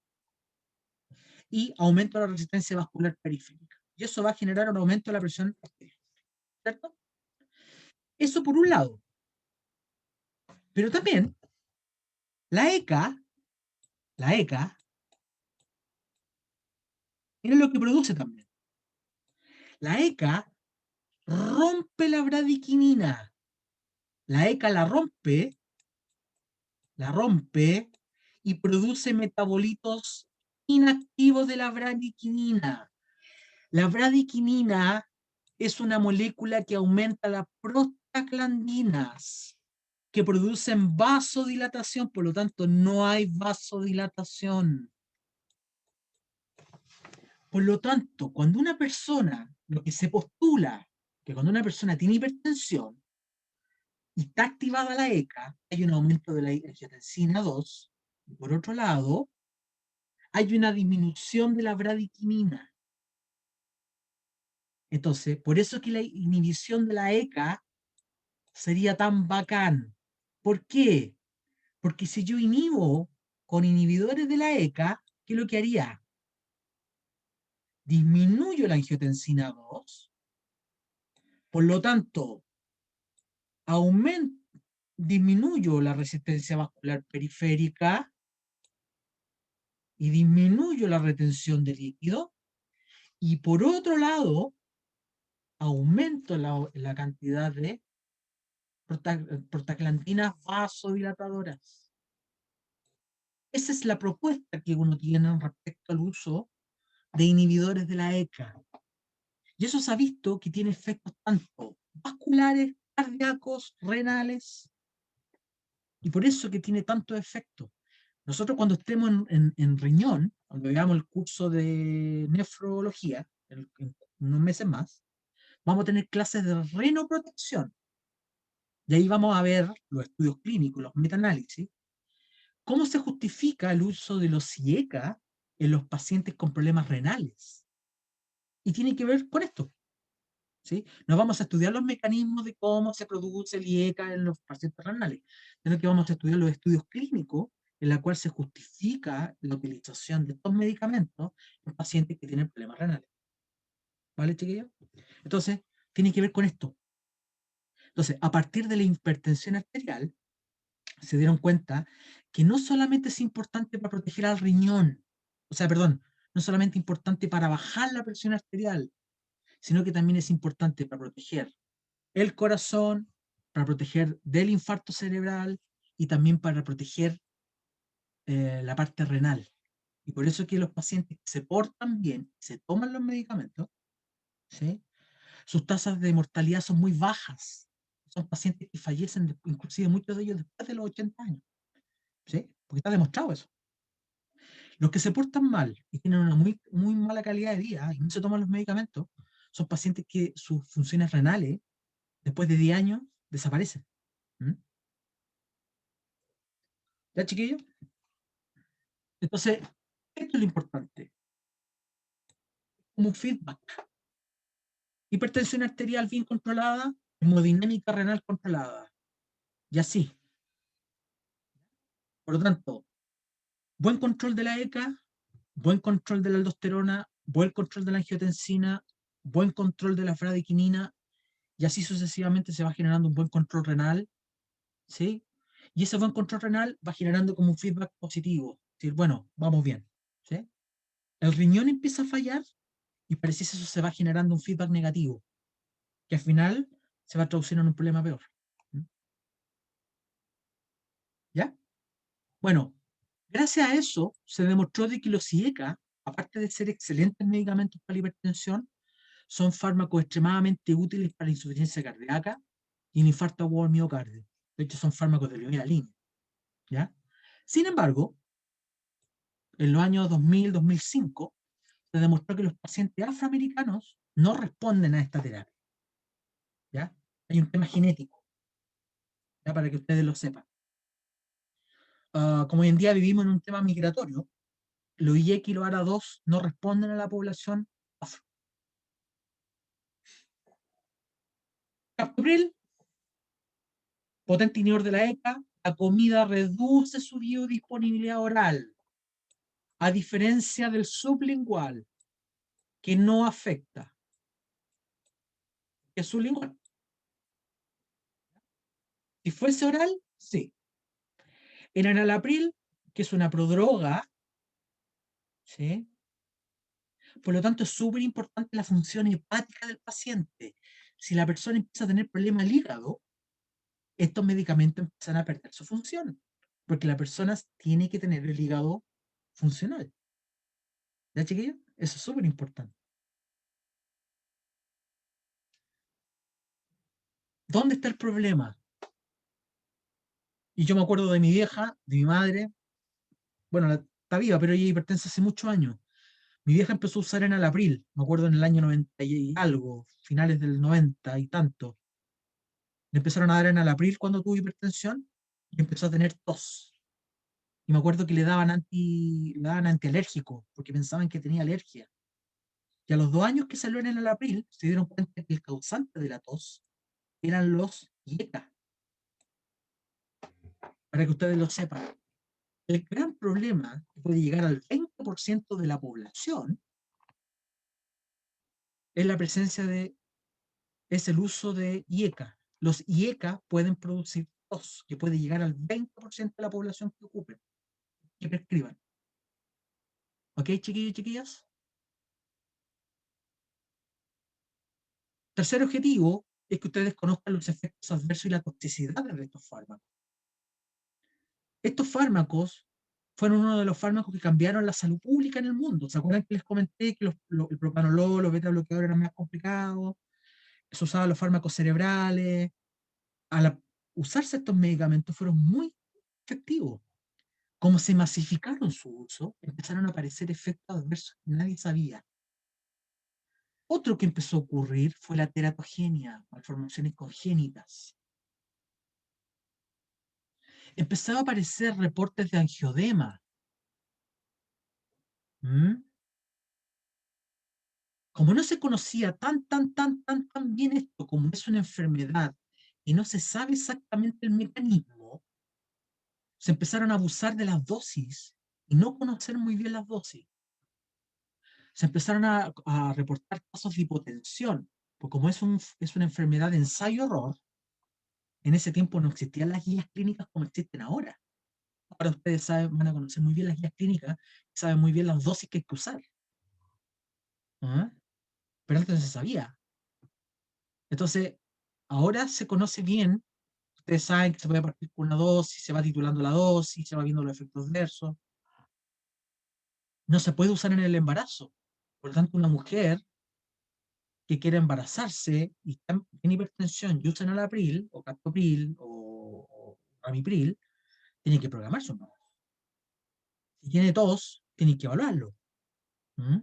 y aumenta la resistencia vascular periférica. Y eso va a generar un aumento de la presión arterial, ¿cierto? Eso por un lado. Pero también la ECA, la ECA, miren lo que produce también. La ECA rompe la bradiquinina. La ECA la rompe y produce metabolitos inactivos de la bradiquinina. La bradiquinina es una molécula que aumenta las prostaglandinas, que producen vasodilatación, por lo tanto no hay vasodilatación. Por lo tanto, cuando una persona, lo que se postula, que cuando una persona tiene hipertensión y está activada la ECA, hay un aumento de la angiotensina 2, y por otro lado, hay una disminución de la bradiquinina. Entonces, por eso que la inhibición de la ECA sería tan bacán. ¿Por qué? Porque si yo inhibo con inhibidores de la ECA, ¿qué es lo que haría? Disminuyo la angiotensina 2, por lo tanto, disminuyo la resistencia vascular periférica y disminuyo la retención de líquido, y por otro lado, aumento la cantidad de prostaglandinas vasodilatadoras. Esa es la propuesta que uno tiene respecto al uso de inhibidores de la ECA. Y eso se ha visto que tiene efectos tanto vasculares, cardíacos, renales, y por eso que tiene tantos efectos. Nosotros cuando estemos en riñón, cuando veamos el curso de nefrología, en unos meses más, vamos a tener clases de renoprotección. Y ahí vamos a ver los estudios clínicos, los metaanálisis, cómo se justifica el uso de los IECA en los pacientes con problemas renales. Y tiene que ver con esto. ¿Sí? No vamos a estudiar los mecanismos de cómo se produce el IECA en los pacientes renales, sino que vamos a estudiar los estudios clínicos en la cual se justifica la utilización de estos medicamentos en pacientes que tienen problemas renales. ¿Vale, chiquillos? Entonces, tiene que ver con esto. Entonces, a partir de la hipertensión arterial, se dieron cuenta que no solamente es importante para proteger al riñón, o sea, perdón, no solamente importante para bajar la presión arterial, sino que también es importante para proteger el corazón, para proteger del infarto cerebral y también para proteger la parte renal. Y por eso es que los pacientes que se portan bien, se toman los medicamentos, ¿sí? Sus tasas de mortalidad son muy bajas. Son pacientes que fallecen, inclusive muchos de ellos después de los 80 años, ¿sí? Porque está demostrado eso. Los que se portan mal y tienen una muy, muy mala calidad de vida y no se toman los medicamentos, son pacientes que sus funciones renales, después de 10 años, desaparecen. ¿Mm? ¿Ya, chiquillos? Entonces, esto es lo importante, como un feedback. Hipertensión arterial bien controlada, hemodinámica renal controlada. Y así. Por lo tanto, buen control de la ECA, buen control de la aldosterona, buen control de la angiotensina, buen control de la fradiquinina, y así sucesivamente se va generando un buen control renal, ¿sí? Y ese buen control renal va generando como un feedback positivo. Es decir, bueno, vamos bien, ¿sí? El riñón empieza a fallar y parece que eso se va generando un feedback negativo, que al final se va a traducir en un problema peor. ¿Ya? Bueno, gracias a eso se demostró de que los IECA, aparte de ser excelentes medicamentos para la hipertensión, son fármacos extremadamente útiles para la insuficiencia cardíaca y el infarto agudo al miocardio. De hecho, son fármacos de primera línea. ¿ya? Sin embargo, en los años 2000, 2005, se demostró que los pacientes afroamericanos no responden a esta terapia, ¿ya? Hay un tema genético, ¿ya? Para que ustedes lo sepan. Como hoy en día vivimos en un tema migratorio, los IEC y los ARA2 no responden a la población afro. Captopril, potente inhibidor de la ECA, la comida reduce su biodisponibilidad oral, a diferencia del sublingual, que no afecta, que es sublingual. Si fuese oral, sí. En enalapril, que es una prodroga, ¿sí? Por lo tanto, es súper importante la función hepática del paciente. Si la persona empieza a tener problemas al hígado, estos medicamentos empiezan a perder su función, porque la persona tiene que tener el hígado funcional. ¿Ya, chiquillos? Eso es súper importante. ¿Dónde está el problema? Y yo me acuerdo de mi vieja, de mi madre, bueno, está viva, pero ella hipertensa hace muchos años. Mi vieja empezó a usar enalapril, me acuerdo en el año 90 y algo, finales del 90 y tanto. Le empezaron a dar enalapril cuando tuvo hipertensión y empezó a tener tos. Y me acuerdo que le daban antialérgico porque pensaban que tenía alergia. Y a los 2 años que salió en enalapril, se dieron cuenta que el causante de la tos eran los IECA, para que ustedes lo sepan. El gran problema que puede llegar al 20% de la población es la presencia de, es el uso de IECA. Los IECA pueden producir tos, que puede llegar al 20% de la población que ocupen, que prescriban. ¿Ok, chiquillos y chiquillas? Tercer objetivo es que ustedes conozcan los efectos adversos y la toxicidad de estos fármacos. Estos fármacos fueron uno de los fármacos que cambiaron la salud pública en el mundo. ¿Se acuerdan que les comenté que el propanolol, los beta bloqueadores eran más complicados? Se usaban los fármacos cerebrales. Al usarse estos medicamentos fueron muy efectivos. Como se masificaron su uso, empezaron a aparecer efectos adversos que nadie sabía. Otro que empezó a ocurrir fue la teratogenia, malformaciones congénitas. Empezaron a aparecer reportes de angiodema. ¿Mm? Como no se conocía tan bien esto, como es una enfermedad y no se sabe exactamente el mecanismo, se empezaron a abusar de las dosis y no conocer muy bien las dosis. Se empezaron a reportar casos de hipotensión, porque como es una enfermedad de ensayo-error, en ese tiempo no existían las guías clínicas como existen ahora. Ahora ustedes saben, van a conocer muy bien las guías clínicas, saben muy bien las dosis que hay que usar. ¿Ah? Pero antes no se sabía. Entonces, ahora se conoce bien. Ustedes saben que se puede partir con una dosis, se va titulando la dosis, se va viendo los efectos adversos. No se puede usar en el embarazo. Por lo tanto, una mujer que quiera embarazarse y está en hipertensión y usa enalapril o captopril o ramipril, tiene que programarse un embarazo. Si tiene tos, tiene que evaluarlo. ¿Mm?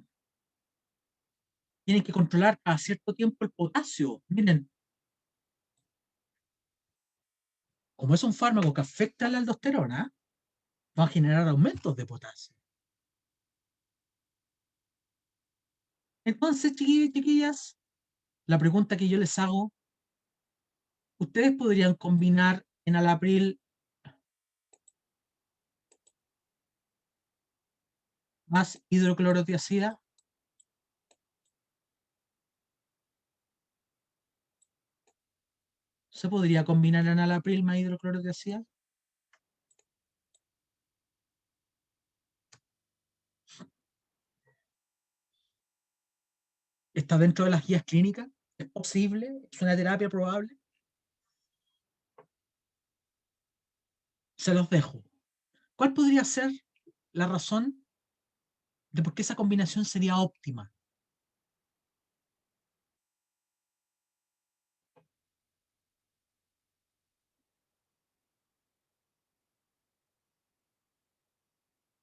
Tienen que controlar a cierto tiempo el potasio. Miren, como es un fármaco que afecta a la aldosterona, va a generar aumentos de potasio. Entonces, chiquillos y chiquillas, la pregunta que yo les hago, ¿ustedes podrían combinar enalapril más hidroclorotiazida? ¿Se podría combinar enalapril más hidroclorotiazida? ¿Está dentro de las guías clínicas? ¿Es posible? ¿Es una terapia probable? Se los dejo. ¿Cuál podría ser la razón de por qué esa combinación sería óptima?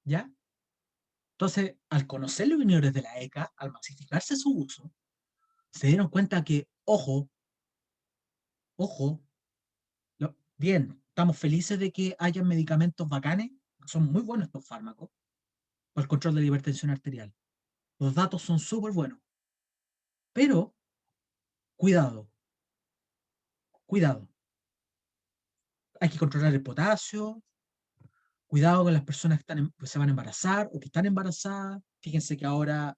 ¿ya? Entonces, al conocer los inhibidores de la ECA, al masificarse su uso, se dieron cuenta que, ojo, ojo, bien, estamos felices de que haya medicamentos bacanes, son muy buenos estos fármacos, para el control de la hipertensión arterial. Los datos son súper buenos, pero cuidado, cuidado. Hay que controlar el potasio, cuidado con las personas que, que se van a embarazar o que están embarazadas. Fíjense que ahora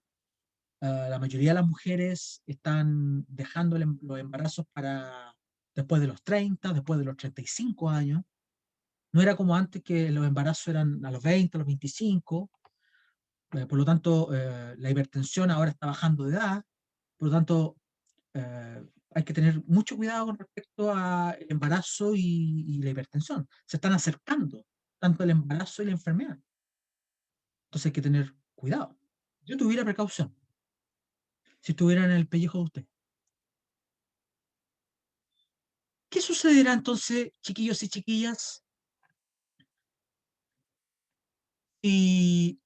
la mayoría de las mujeres están dejando los embarazos para después de los 30, después de los 35 años. No era como antes que los embarazos eran a los 20, a los 25. Por lo tanto, la hipertensión ahora está bajando de edad. Por lo tanto, hay que tener mucho cuidado con respecto al embarazo y la hipertensión. Se están acercando tanto el embarazo y la enfermedad. Entonces hay que tener cuidado. Yo tuviera precaución si estuviera en el pellejo de usted. ¿Qué sucederá entonces, chiquillos y chiquillas, si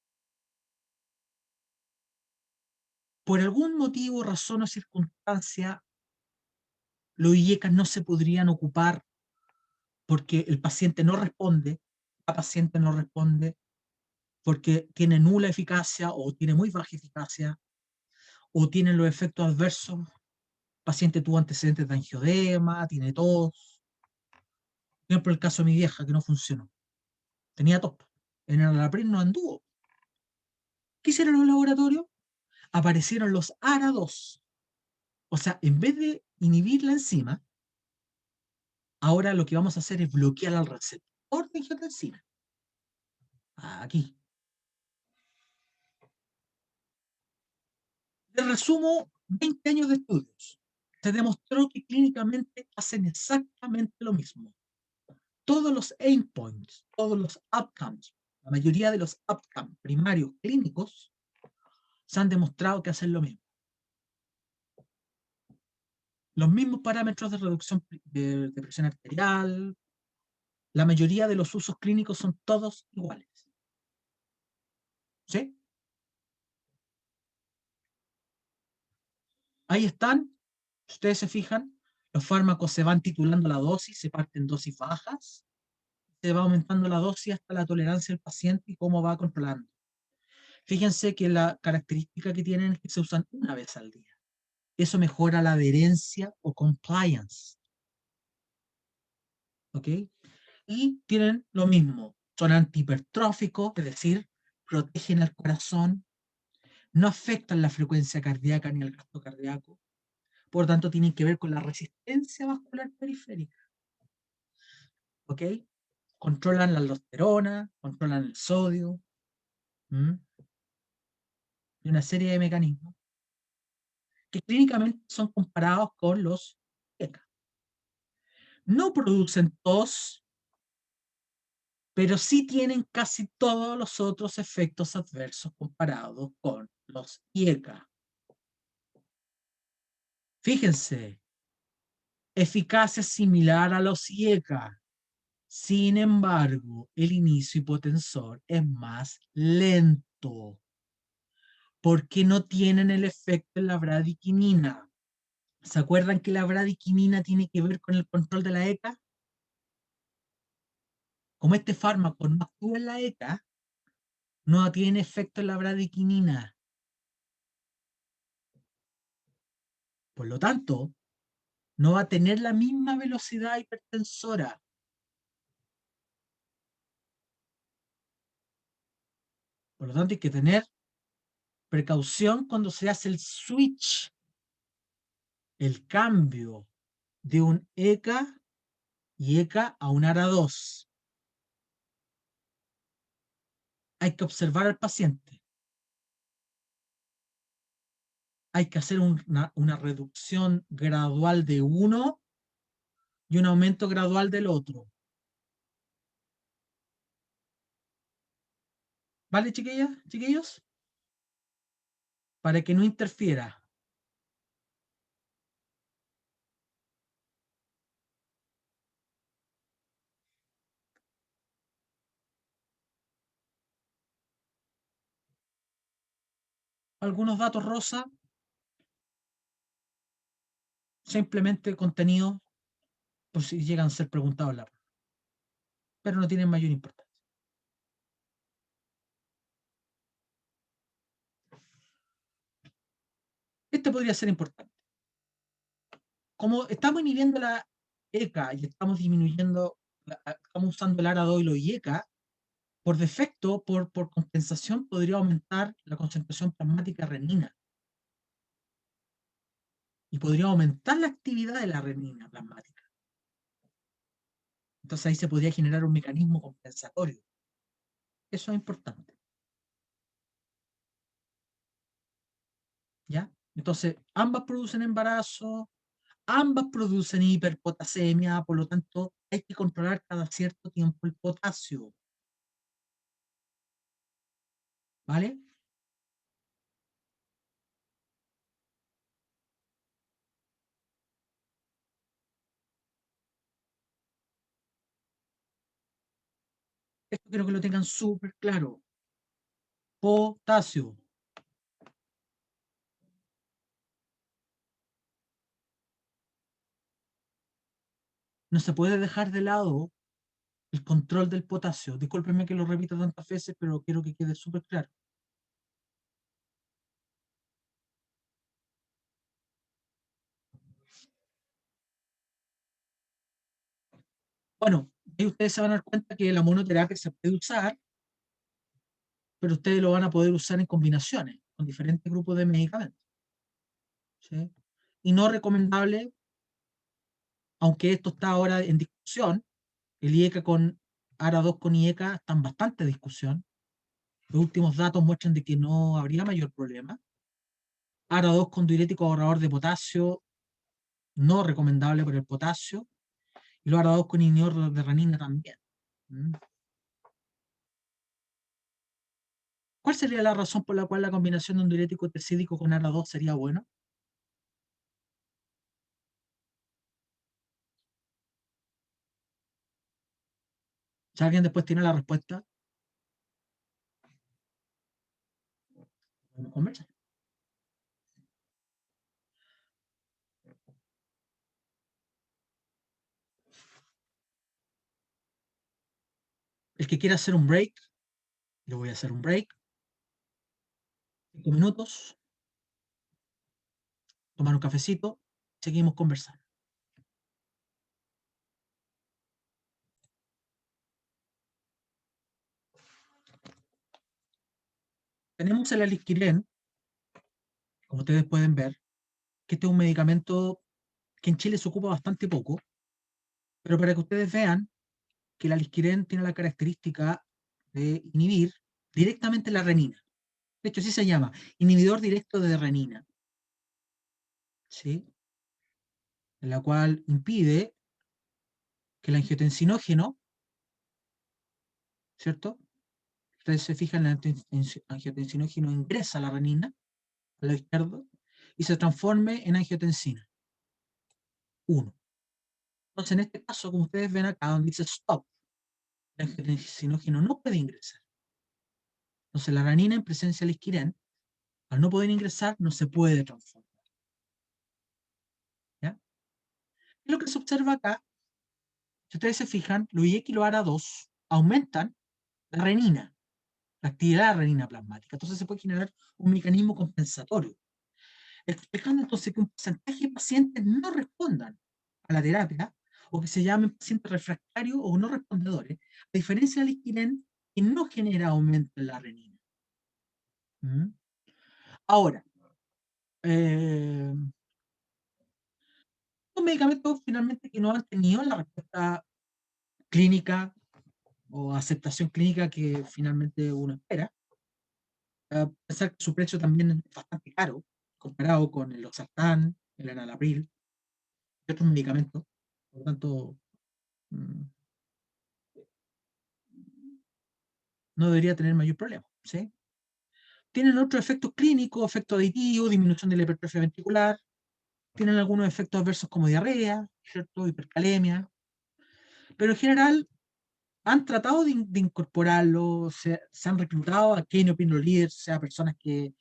por algún motivo, razón o circunstancia los IECAS no se podrían ocupar porque el paciente no responde, la paciente no responde porque tiene nula eficacia o tiene muy baja eficacia o tiene los efectos adversos? El paciente tuvo antecedentes de angiodema, tiene tos. Por ejemplo, el caso de mi vieja que no funcionó. Tenía tos. En el Alapril no anduvo. ¿Qué hicieron los laboratorios? Aparecieron los ARA2. O sea, en vez de inhibir la enzima, ahora lo que vamos a hacer es bloquear al receptor de angiotensina. Aquí. De resumo, 20 años de estudios. Se demostró que clínicamente hacen exactamente lo mismo. Todos los endpoints, todos los outcomes, la mayoría de los outcomes primarios clínicos se han demostrado que hacen lo mismo. Los mismos parámetros de reducción de presión arterial, la mayoría de los usos clínicos son todos iguales. ¿Sí? Ahí están, ustedes se fijan, los fármacos se van titulando la dosis, se parten dosis bajas, se va aumentando la dosis hasta la tolerancia del paciente y cómo va controlando. Fíjense que la característica que tienen es que se usan una vez al día. Eso mejora la adherencia o compliance. ¿Ok? Y tienen lo mismo, son antihipertróficos, es decir, protegen al corazón, no afectan la frecuencia cardíaca ni el gasto cardíaco, por tanto tienen que ver con la resistencia vascular periférica. ¿Ok? Controlan la aldosterona, controlan el sodio, ¿m? Y una serie de mecanismos que clínicamente son comparados con los ECA. No producen tos, pero sí tienen casi todos los otros efectos adversos comparados con los IECA. Fíjense, eficacia similar a los IECA. Sin embargo, el inicio hipotensor es más lento porque no tienen el efecto en la bradiquinina. ¿Se acuerdan que la bradiquinina tiene que ver con el control de la ECA? Como este fármaco no actúa en la ECA, no tiene efecto en la bradiquinina. Por lo tanto, no va a tener la misma velocidad hipertensora. Por lo tanto, hay que tener precaución cuando se hace el switch, el cambio de un ECA y ECA a un ARA2. Hay que observar al paciente. Hay que hacer una reducción gradual de uno y un aumento gradual del otro. ¿Vale, chiquillas, chiquillos? Para que no interfiera. algunos datos rosa, simplemente contenidos por si llegan a ser preguntados en la prueba, pero no tienen mayor importancia. Este podría ser importante. Como estamos inhibiendo la ECA y estamos disminuyendo, estamos usando el ARA2 y los IECA, por defecto, por compensación, podría aumentar la concentración plasmática de renina. Y podría aumentar la actividad de la renina plasmática. Entonces ahí se podría generar un mecanismo compensatorio. Eso es importante. ¿Ya? Entonces, ambas producen embarazo, ambas producen hiperpotasemia, por lo tanto, hay que controlar cada cierto tiempo el potasio. ¿Vale? Esto quiero que lo tengan súper claro. Potasio. No se puede dejar de lado el control del potasio. Discúlpenme que lo repita tantas veces, pero quiero que quede súper claro. Bueno, ahí ustedes se van a dar cuenta que la monoterapia se puede usar, pero ustedes lo van a poder usar en combinaciones con diferentes grupos de medicamentos. ¿Sí? Y no recomendable, aunque esto está ahora en discusión, el IECA con ARA2 con IECA están bastante en discusión. Los últimos datos muestran de que no habría mayor problema. ARA2 con diurético ahorrador de potasio, no recomendable por el potasio. Y los ARA2 con inhibidor de renina también. ¿Mm? ¿Cuál sería la razón por la cual la combinación de un diurético tercídico con ARA2 sería bueno? Si alguien después tiene la respuesta, podemos conversar. El que quiera hacer un break, yo voy a hacer un break, 5 minutos, tomar un cafecito, seguimos conversando. Tenemos el Alisquirén, como ustedes pueden ver, que este es un medicamento que en Chile se ocupa bastante poco, pero para que ustedes vean que el Alisquirén tiene la característica de inhibir directamente la renina. De hecho, así se llama, inhibidor directo de renina, ¿sí? En la cual impide que el angiotensinógeno, ¿cierto? Ustedes se fijan, el angiotensinógeno ingresa a la renina, al lado izquierdo, y se transforme en angiotensina 1. Entonces, en este caso, como ustedes ven acá, donde dice stop, el angiotensinogen no puede ingresar. Entonces, la renina en presencia del isquirén, al no poder ingresar, no se puede transformar. ¿Ya? Y lo que se observa acá, si ustedes se fijan, los IEC y los ARA2 aumentan la renina, la actividad de la renina plasmática. Entonces, se puede generar un mecanismo compensatorio, explicando entonces que un porcentaje de pacientes no respondan a la terapia o que se llamen pacientes refractarios o no respondedores, a diferencia del isquirén, que no genera aumento en la renina. ¿Mm? Ahora, los medicamentos finalmente que no han tenido la respuesta clínica o aceptación clínica que finalmente uno espera, a pesar que su precio también es bastante caro comparado con el Losartán, el Enalapril y otros medicamentos. Por lo tanto, mm, no debería tener mayor problema. ¿Sí? Tienen otros efectos clínicos, efectos aditivos, disminución de la hipertrofia ventricular, tienen algunos efectos adversos como diarrea, ¿cierto? Hipercalemia, pero en general han tratado de incorporarlo, se han reclutado a key opinion leaders, sea personas que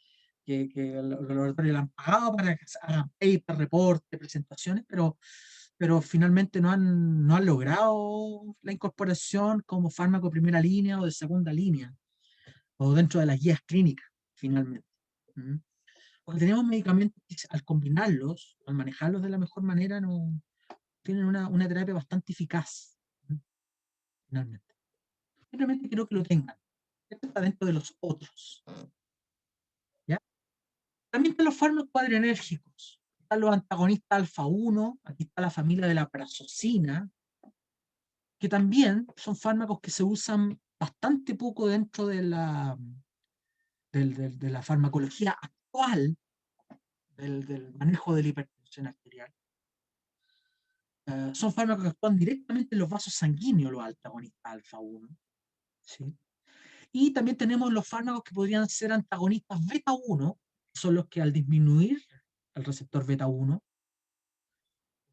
que los laboratorios le han pagado para que hagan paper, reportes, presentaciones, pero finalmente no han logrado la incorporación como fármaco de primera línea o de segunda línea, o dentro de las guías clínicas, finalmente. ¿Mm? Porque tenemos medicamentos que al combinarlos, al manejarlos de la mejor manera, no, tienen una terapia bastante eficaz, ¿mm? Finalmente. Simplemente quiero que lo tengan. Esto está dentro de los otros. ¿Ya? También están los fármacos adrenérgicos. Están los antagonistas alfa 1, aquí está la familia de la prazosina, que también son fármacos que se usan bastante poco dentro de de la farmacología actual del manejo de la hipertensión arterial. Son fármacos que actúan directamente en los vasos sanguíneos, los antagonistas alfa 1. ¿Sí? Y también tenemos los fármacos que podrían ser antagonistas beta 1, que son los que al disminuir el receptor beta 1,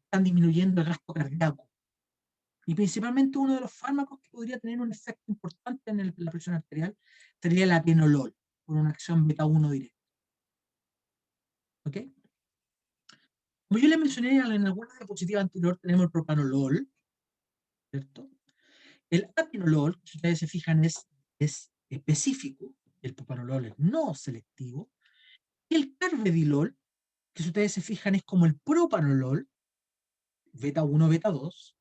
están disminuyendo el gasto cardíaco. Y principalmente uno de los fármacos que podría tener un efecto importante en la presión arterial sería el atenolol, por una acción beta 1 directa. ¿Ok? Como yo les mencioné en alguna diapositiva anterior, tenemos el propanolol, ¿cierto? El atenolol, si ustedes se fijan, es específico, el propanolol es no selectivo, y el carvedilol, que si ustedes se fijan es como el propanolol, beta 1, beta 2,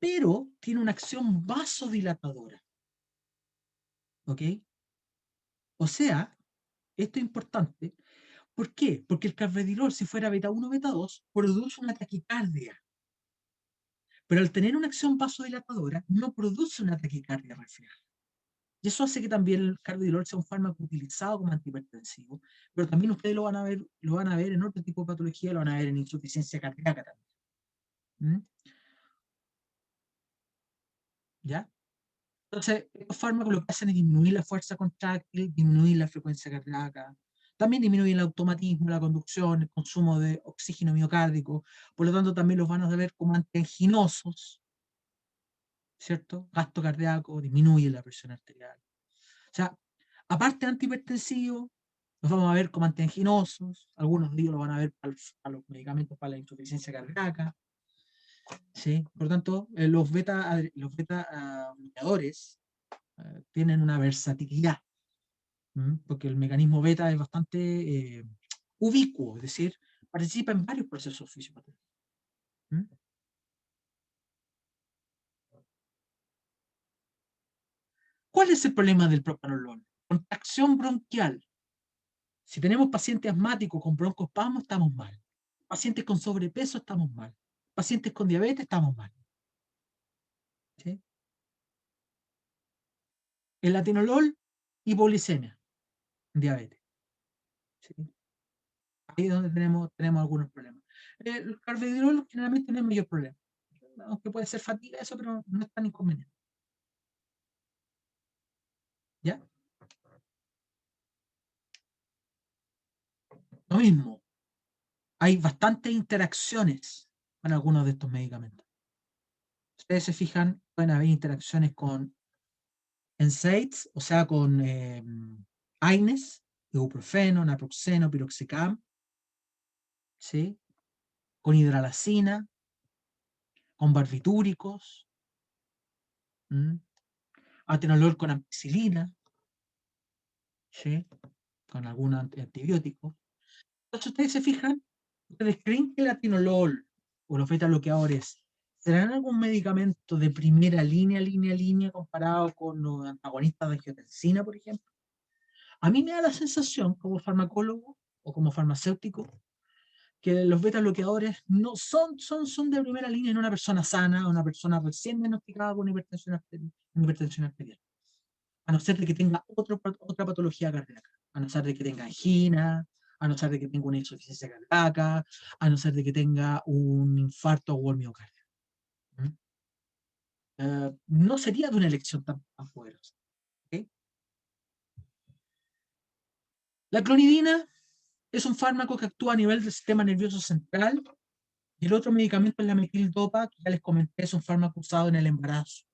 pero tiene una acción vasodilatadora. ¿Ok? O sea, esto es importante. ¿Por qué? Porque el carvedilol, si fuera beta 1, beta 2, produce una taquicardia. Pero al tener una acción vasodilatadora, no produce una taquicardia refleja. Y eso hace que también el carvedilol sea un fármaco utilizado como antihipertensivo, pero también ustedes lo van a ver en otro tipo de patología, lo van a ver en insuficiencia cardíaca también. ¿Mm? ¿Ya? Entonces, estos fármacos lo que hacen es disminuir la fuerza contráctil, disminuir la frecuencia cardíaca, también disminuyen el automatismo, la conducción, el consumo de oxígeno miocárdico, por lo tanto también los van a ver como antianginosos, ¿cierto? Gasto cardíaco, disminuye la presión arterial. O sea, aparte de antihipertensivos, los vamos a ver como antianginosos, algunos de ellos lo van a ver para los medicamentos para la insuficiencia cardíaca, ¿sí? Por lo tanto, los beta bloqueadores tienen una versatilidad, porque el mecanismo beta es bastante ubicuo, es decir, participa en varios procesos fisiopatológicos. ¿Cuál es el problema del propranolol? Contracción bronquial. Si tenemos pacientes asmáticos con broncoespasmo, estamos mal. Pacientes con sobrepeso, estamos mal. Pacientes con diabetes, estamos mal. ¿Sí? El atenolol, hipoglicemia, diabetes. ¿Sí? Ahí es donde tenemos algunos problemas. El carvedilol generalmente no es mayor problema. Aunque puede ser fatiga, eso, pero no es tan inconveniente. ¿Ya? Lo mismo. Hay bastantes interacciones con algunos de estos medicamentos. Ustedes se fijan, pueden haber interacciones con NSAIDs, o sea, con AINES, ibuprofeno, naproxeno, piroxicam, ¿sí? Con hidralacina, con barbitúricos, atenolol con ampicilina, ¿sí? Con algún antibiótico. Entonces, ustedes se fijan, ustedes creen que el atenolol o los beta bloqueadores serán algún medicamento de primera línea, comparado con los antagonistas de angiotensina, por ejemplo. A mí me da la sensación, como farmacólogo o como farmacéutico, que los beta bloqueadores no son de primera línea en una persona sana, una persona recién diagnosticada con hipertensión arterial. A no ser de que tenga otra patología cardíaca, a no ser de que tenga angina, a no ser de que tenga una insuficiencia cardíaca, a no ser de que tenga un infarto o el miocardio. No sería de una elección tan poderosa. ¿Okay? La clonidina es un fármaco que actúa a nivel del sistema nervioso central, y el otro medicamento es la metildopa, que ya les comenté, es un fármaco usado en el embarazo.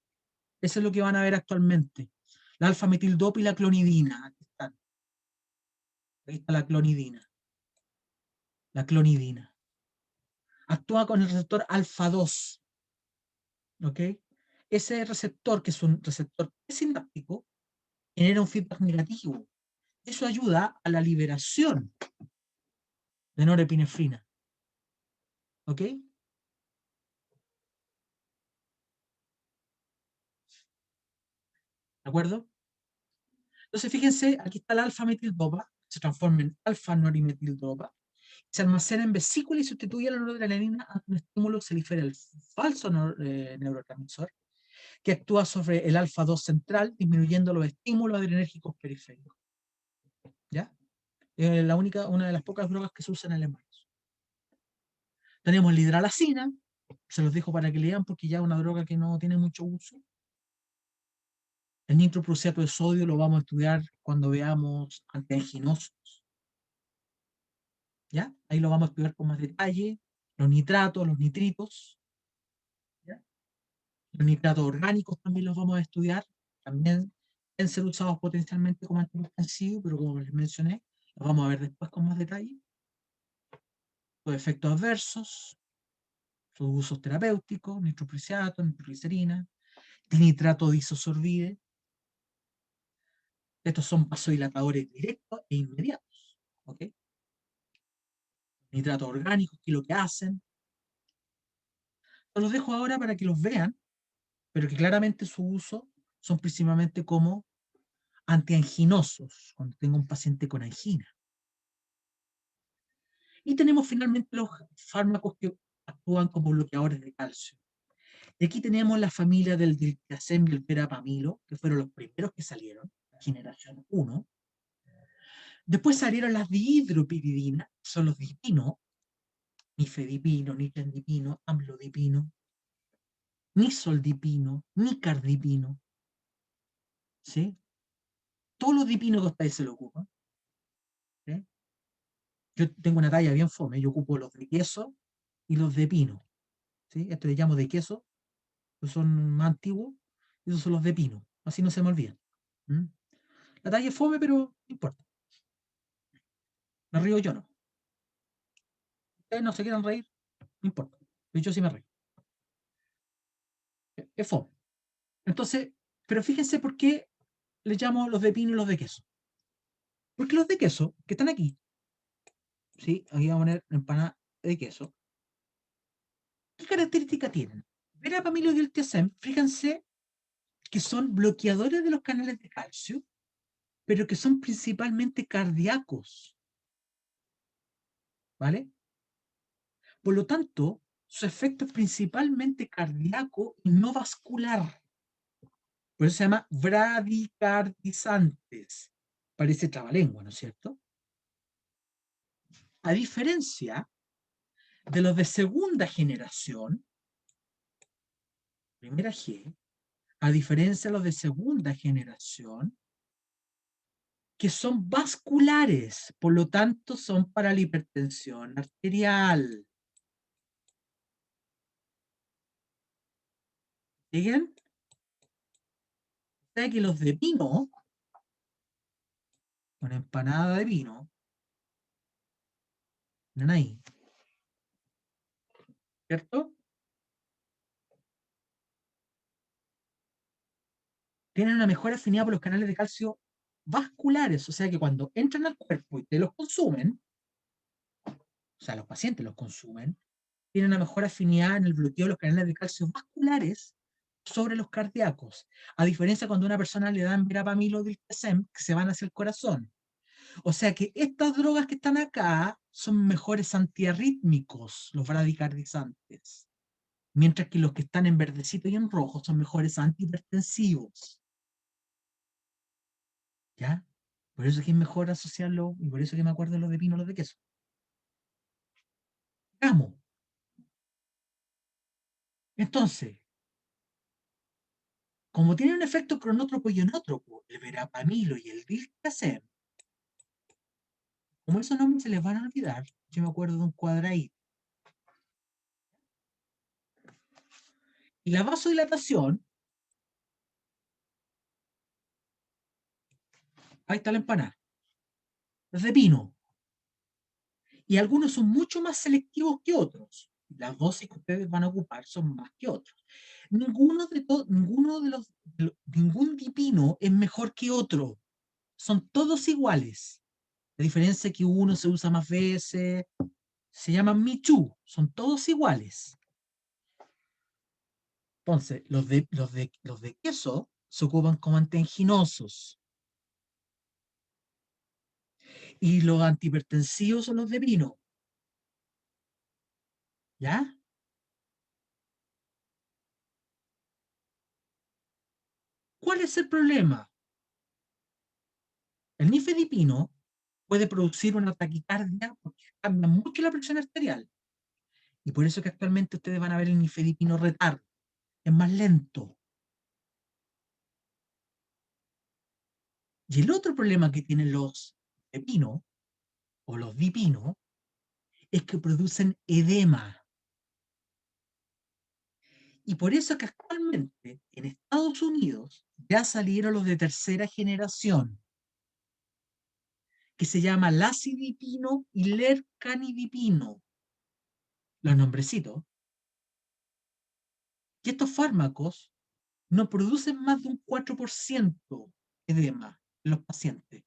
Eso es lo que van a ver actualmente. La alfa-metildopa y la clonidina. Aquí están. Ahí está la clonidina. La clonidina. Actúa con el receptor alfa 2. ¿Ok? Ese receptor, que es un receptor sináptico, genera un feedback negativo. Eso ayuda a la liberación de norepinefrina. ¿Ok? ¿De acuerdo? Entonces, fíjense, aquí está la alfa-metildopa, se transforma en alfa-norimetildopa, se almacena en vesícula y sustituye a la noradrenalina ante un estímulo, se libera el falso neurotransmisor, que actúa sobre el alfa-2 central, disminuyendo los estímulos adrenérgicos periféricos. ¿Ya? Es una de las pocas drogas que se usan en el embarazo. Tenemos la hidralacina, se los dejo para que lean porque ya es una droga que no tiene mucho uso. El nitroprusiato de sodio lo vamos a estudiar cuando veamos antianginosos. ¿Ya? Ahí lo vamos a estudiar con más detalle. Los nitratos, los nitritos. ¿Ya? Los nitratos orgánicos también los vamos a estudiar. También pueden ser usados potencialmente como antihipertensivos, pero como les mencioné, los vamos a ver después con más detalle. Los efectos adversos, sus usos terapéuticos, nitroprusiato, nitroglicerina, dinitrato diisosorbide. Estos son vasodilatadores directos e inmediatos. ¿Ok? Nitratos orgánicos, que lo que hacen. Los dejo ahora para que los vean, pero que claramente su uso son principalmente como antianginosos, cuando tengo un paciente con angina. Y tenemos finalmente los fármacos que actúan como bloqueadores de calcio. Y aquí tenemos la familia del diltiazem y el verapamilo, que fueron los primeros que salieron, generación 1. Después salieron las dihidropiridinas, son los dipino, nifedipino, nitendipino, amlodipino, nisoldipino, nicardipino. ¿Sí? Todos los dipinos que ustedes se lo ocupan. ¿Sí? Yo tengo una talla bien fome, yo ocupo los de queso y los de pino. ¿Sí? Esto le llamo de queso, que son más antiguos, y esos son los de pino. Así no se me olvidan. ¿Mm? La talla es fome, pero no importa. Me río yo no. Ustedes no se quieran reír, no importa. Yo sí me río. Es fome. Entonces, pero fíjense por qué le llamo los de pino y los de queso. Porque los de queso, que están aquí, ¿sí? Aquí vamos a poner empanada de queso. ¿Qué característica tienen? Verapamilo y el TSM, fíjense que son bloqueadores de los canales de calcio, pero que son principalmente cardíacos. ¿Vale? Por lo tanto, su efecto es principalmente cardíaco y no vascular. Por eso se llama bradicardizantes. Parece trabalengua, ¿no es cierto? A diferencia de los de segunda generación, primera G, a diferencia de los de segunda generación, que son vasculares, por lo tanto son para la hipertensión arterial. ¿Siguen? O sea que los de pino, una empanada de vino, miren ahí, ¿cierto? Tienen una mejor afinidad por los canales de calcio vasculares, o sea que cuando entran al cuerpo y te los consumen, o sea, los pacientes los consumen, tienen una mejor afinidad en el bloqueo de los canales de calcio vasculares sobre los cardíacos, a diferencia cuando a una persona le dan verapamil o diltiazem, que se van hacia el corazón. O sea que estas drogas que están acá son mejores antiarrítmicos, los bradicardizantes, mientras que los que están en verdecito y en rojo son mejores antihipertensivos. ¿Ya? Por eso es que es mejor asociarlo, y por eso que me acuerdo de los de pino y los de queso. Veamos. Entonces, como tienen un efecto cronótropo y enótropo, el verapamilo y el diltiazem, como esos nombres se les van a olvidar, yo me acuerdo de un cuadradito. Y la vasodilatación, ahí está la empanada. de pino. Y algunos son mucho más selectivos que otros. Las dosis que ustedes van a ocupar son más que otros. Ningún dipino es mejor que otro. Son todos iguales. La diferencia es que uno se usa más veces, se llaman Michu, son todos iguales. Entonces, los de queso se ocupan como antanginosos. Y los antihipertensivos son los de pino. ¿Ya? ¿Cuál es el problema? El nifedipino puede producir una taquicardia porque cambia mucho la presión arterial. Y por eso que actualmente ustedes van a ver el nifedipino retard. Es más lento. Y el otro problema que tienen los de pino o los dipino es que producen edema. Y por eso que actualmente en Estados Unidos ya salieron los de tercera generación, que se llama lacidipino y lercanidipino, los nombrecitos. Y estos fármacos no producen más de un 4% edema en los pacientes,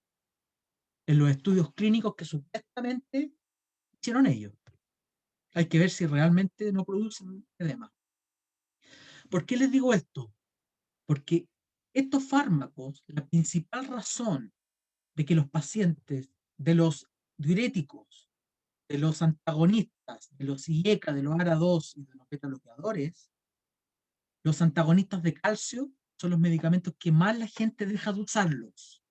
en los estudios clínicos que supuestamente hicieron ellos. Hay que ver si realmente no producen edema. ¿Por qué les digo esto? Porque estos fármacos, la principal razón de que los pacientes de los diuréticos, de los antagonistas, de los IECA, de los ARA2 y de los beta-bloqueadores, los antagonistas de calcio son los medicamentos que más la gente deja de usarlos.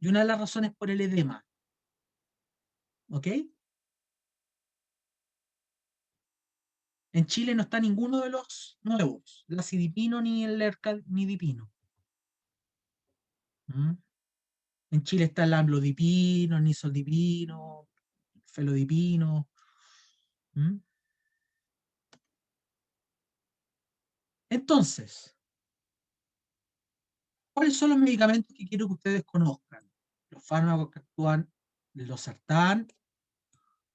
Y una de las razones por el edema. ¿Ok? En Chile no está ninguno de los nuevos, el acidipino ni el ercanidipino. ¿Mm? En Chile está el amlodipino, el nisoldipino, el felodipino. ¿Mm? Entonces, ¿cuáles son los medicamentos que quiero que ustedes conozcan? Los fármacos que actúan los sartán,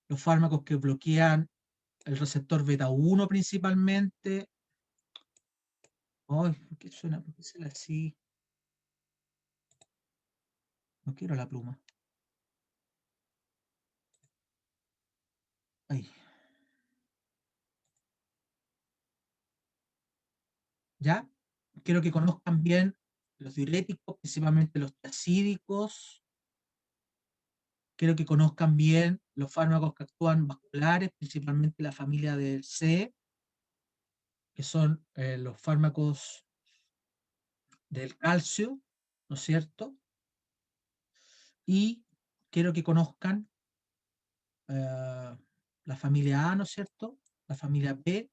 los fármacos que bloquean el receptor beta 1 principalmente. Ay, ¿por qué suena? ¿Por qué suena así? No quiero la pluma. Ay, ¿ya? Quiero que conozcan bien los diuréticos, principalmente los tiacídicos. Quiero que conozcan bien los fármacos que actúan vasculares, principalmente la familia del C, que son los fármacos del calcio, ¿no es cierto? Y quiero que conozcan la familia A, ¿no es cierto? La familia B,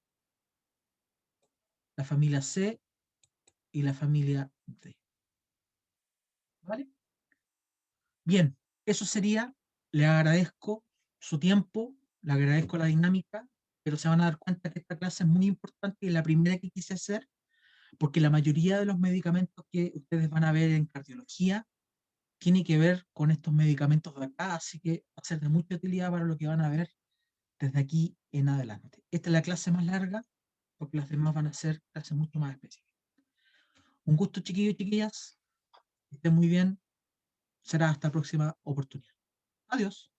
la familia C y la familia D. ¿Vale? Bien, eso sería. Le agradezco su tiempo, le agradezco la dinámica, pero se van a dar cuenta que esta clase es muy importante y es la primera que quise hacer, porque la mayoría de los medicamentos que ustedes van a ver en cardiología tiene que ver con estos medicamentos de acá, así que va a ser de mucha utilidad para lo que van a ver desde aquí en adelante. Esta es la clase más larga, porque las demás van a ser clases mucho más específicas. Un gusto, chiquillos y chiquillas. Que estén muy bien. Será hasta próxima oportunidad. Adiós.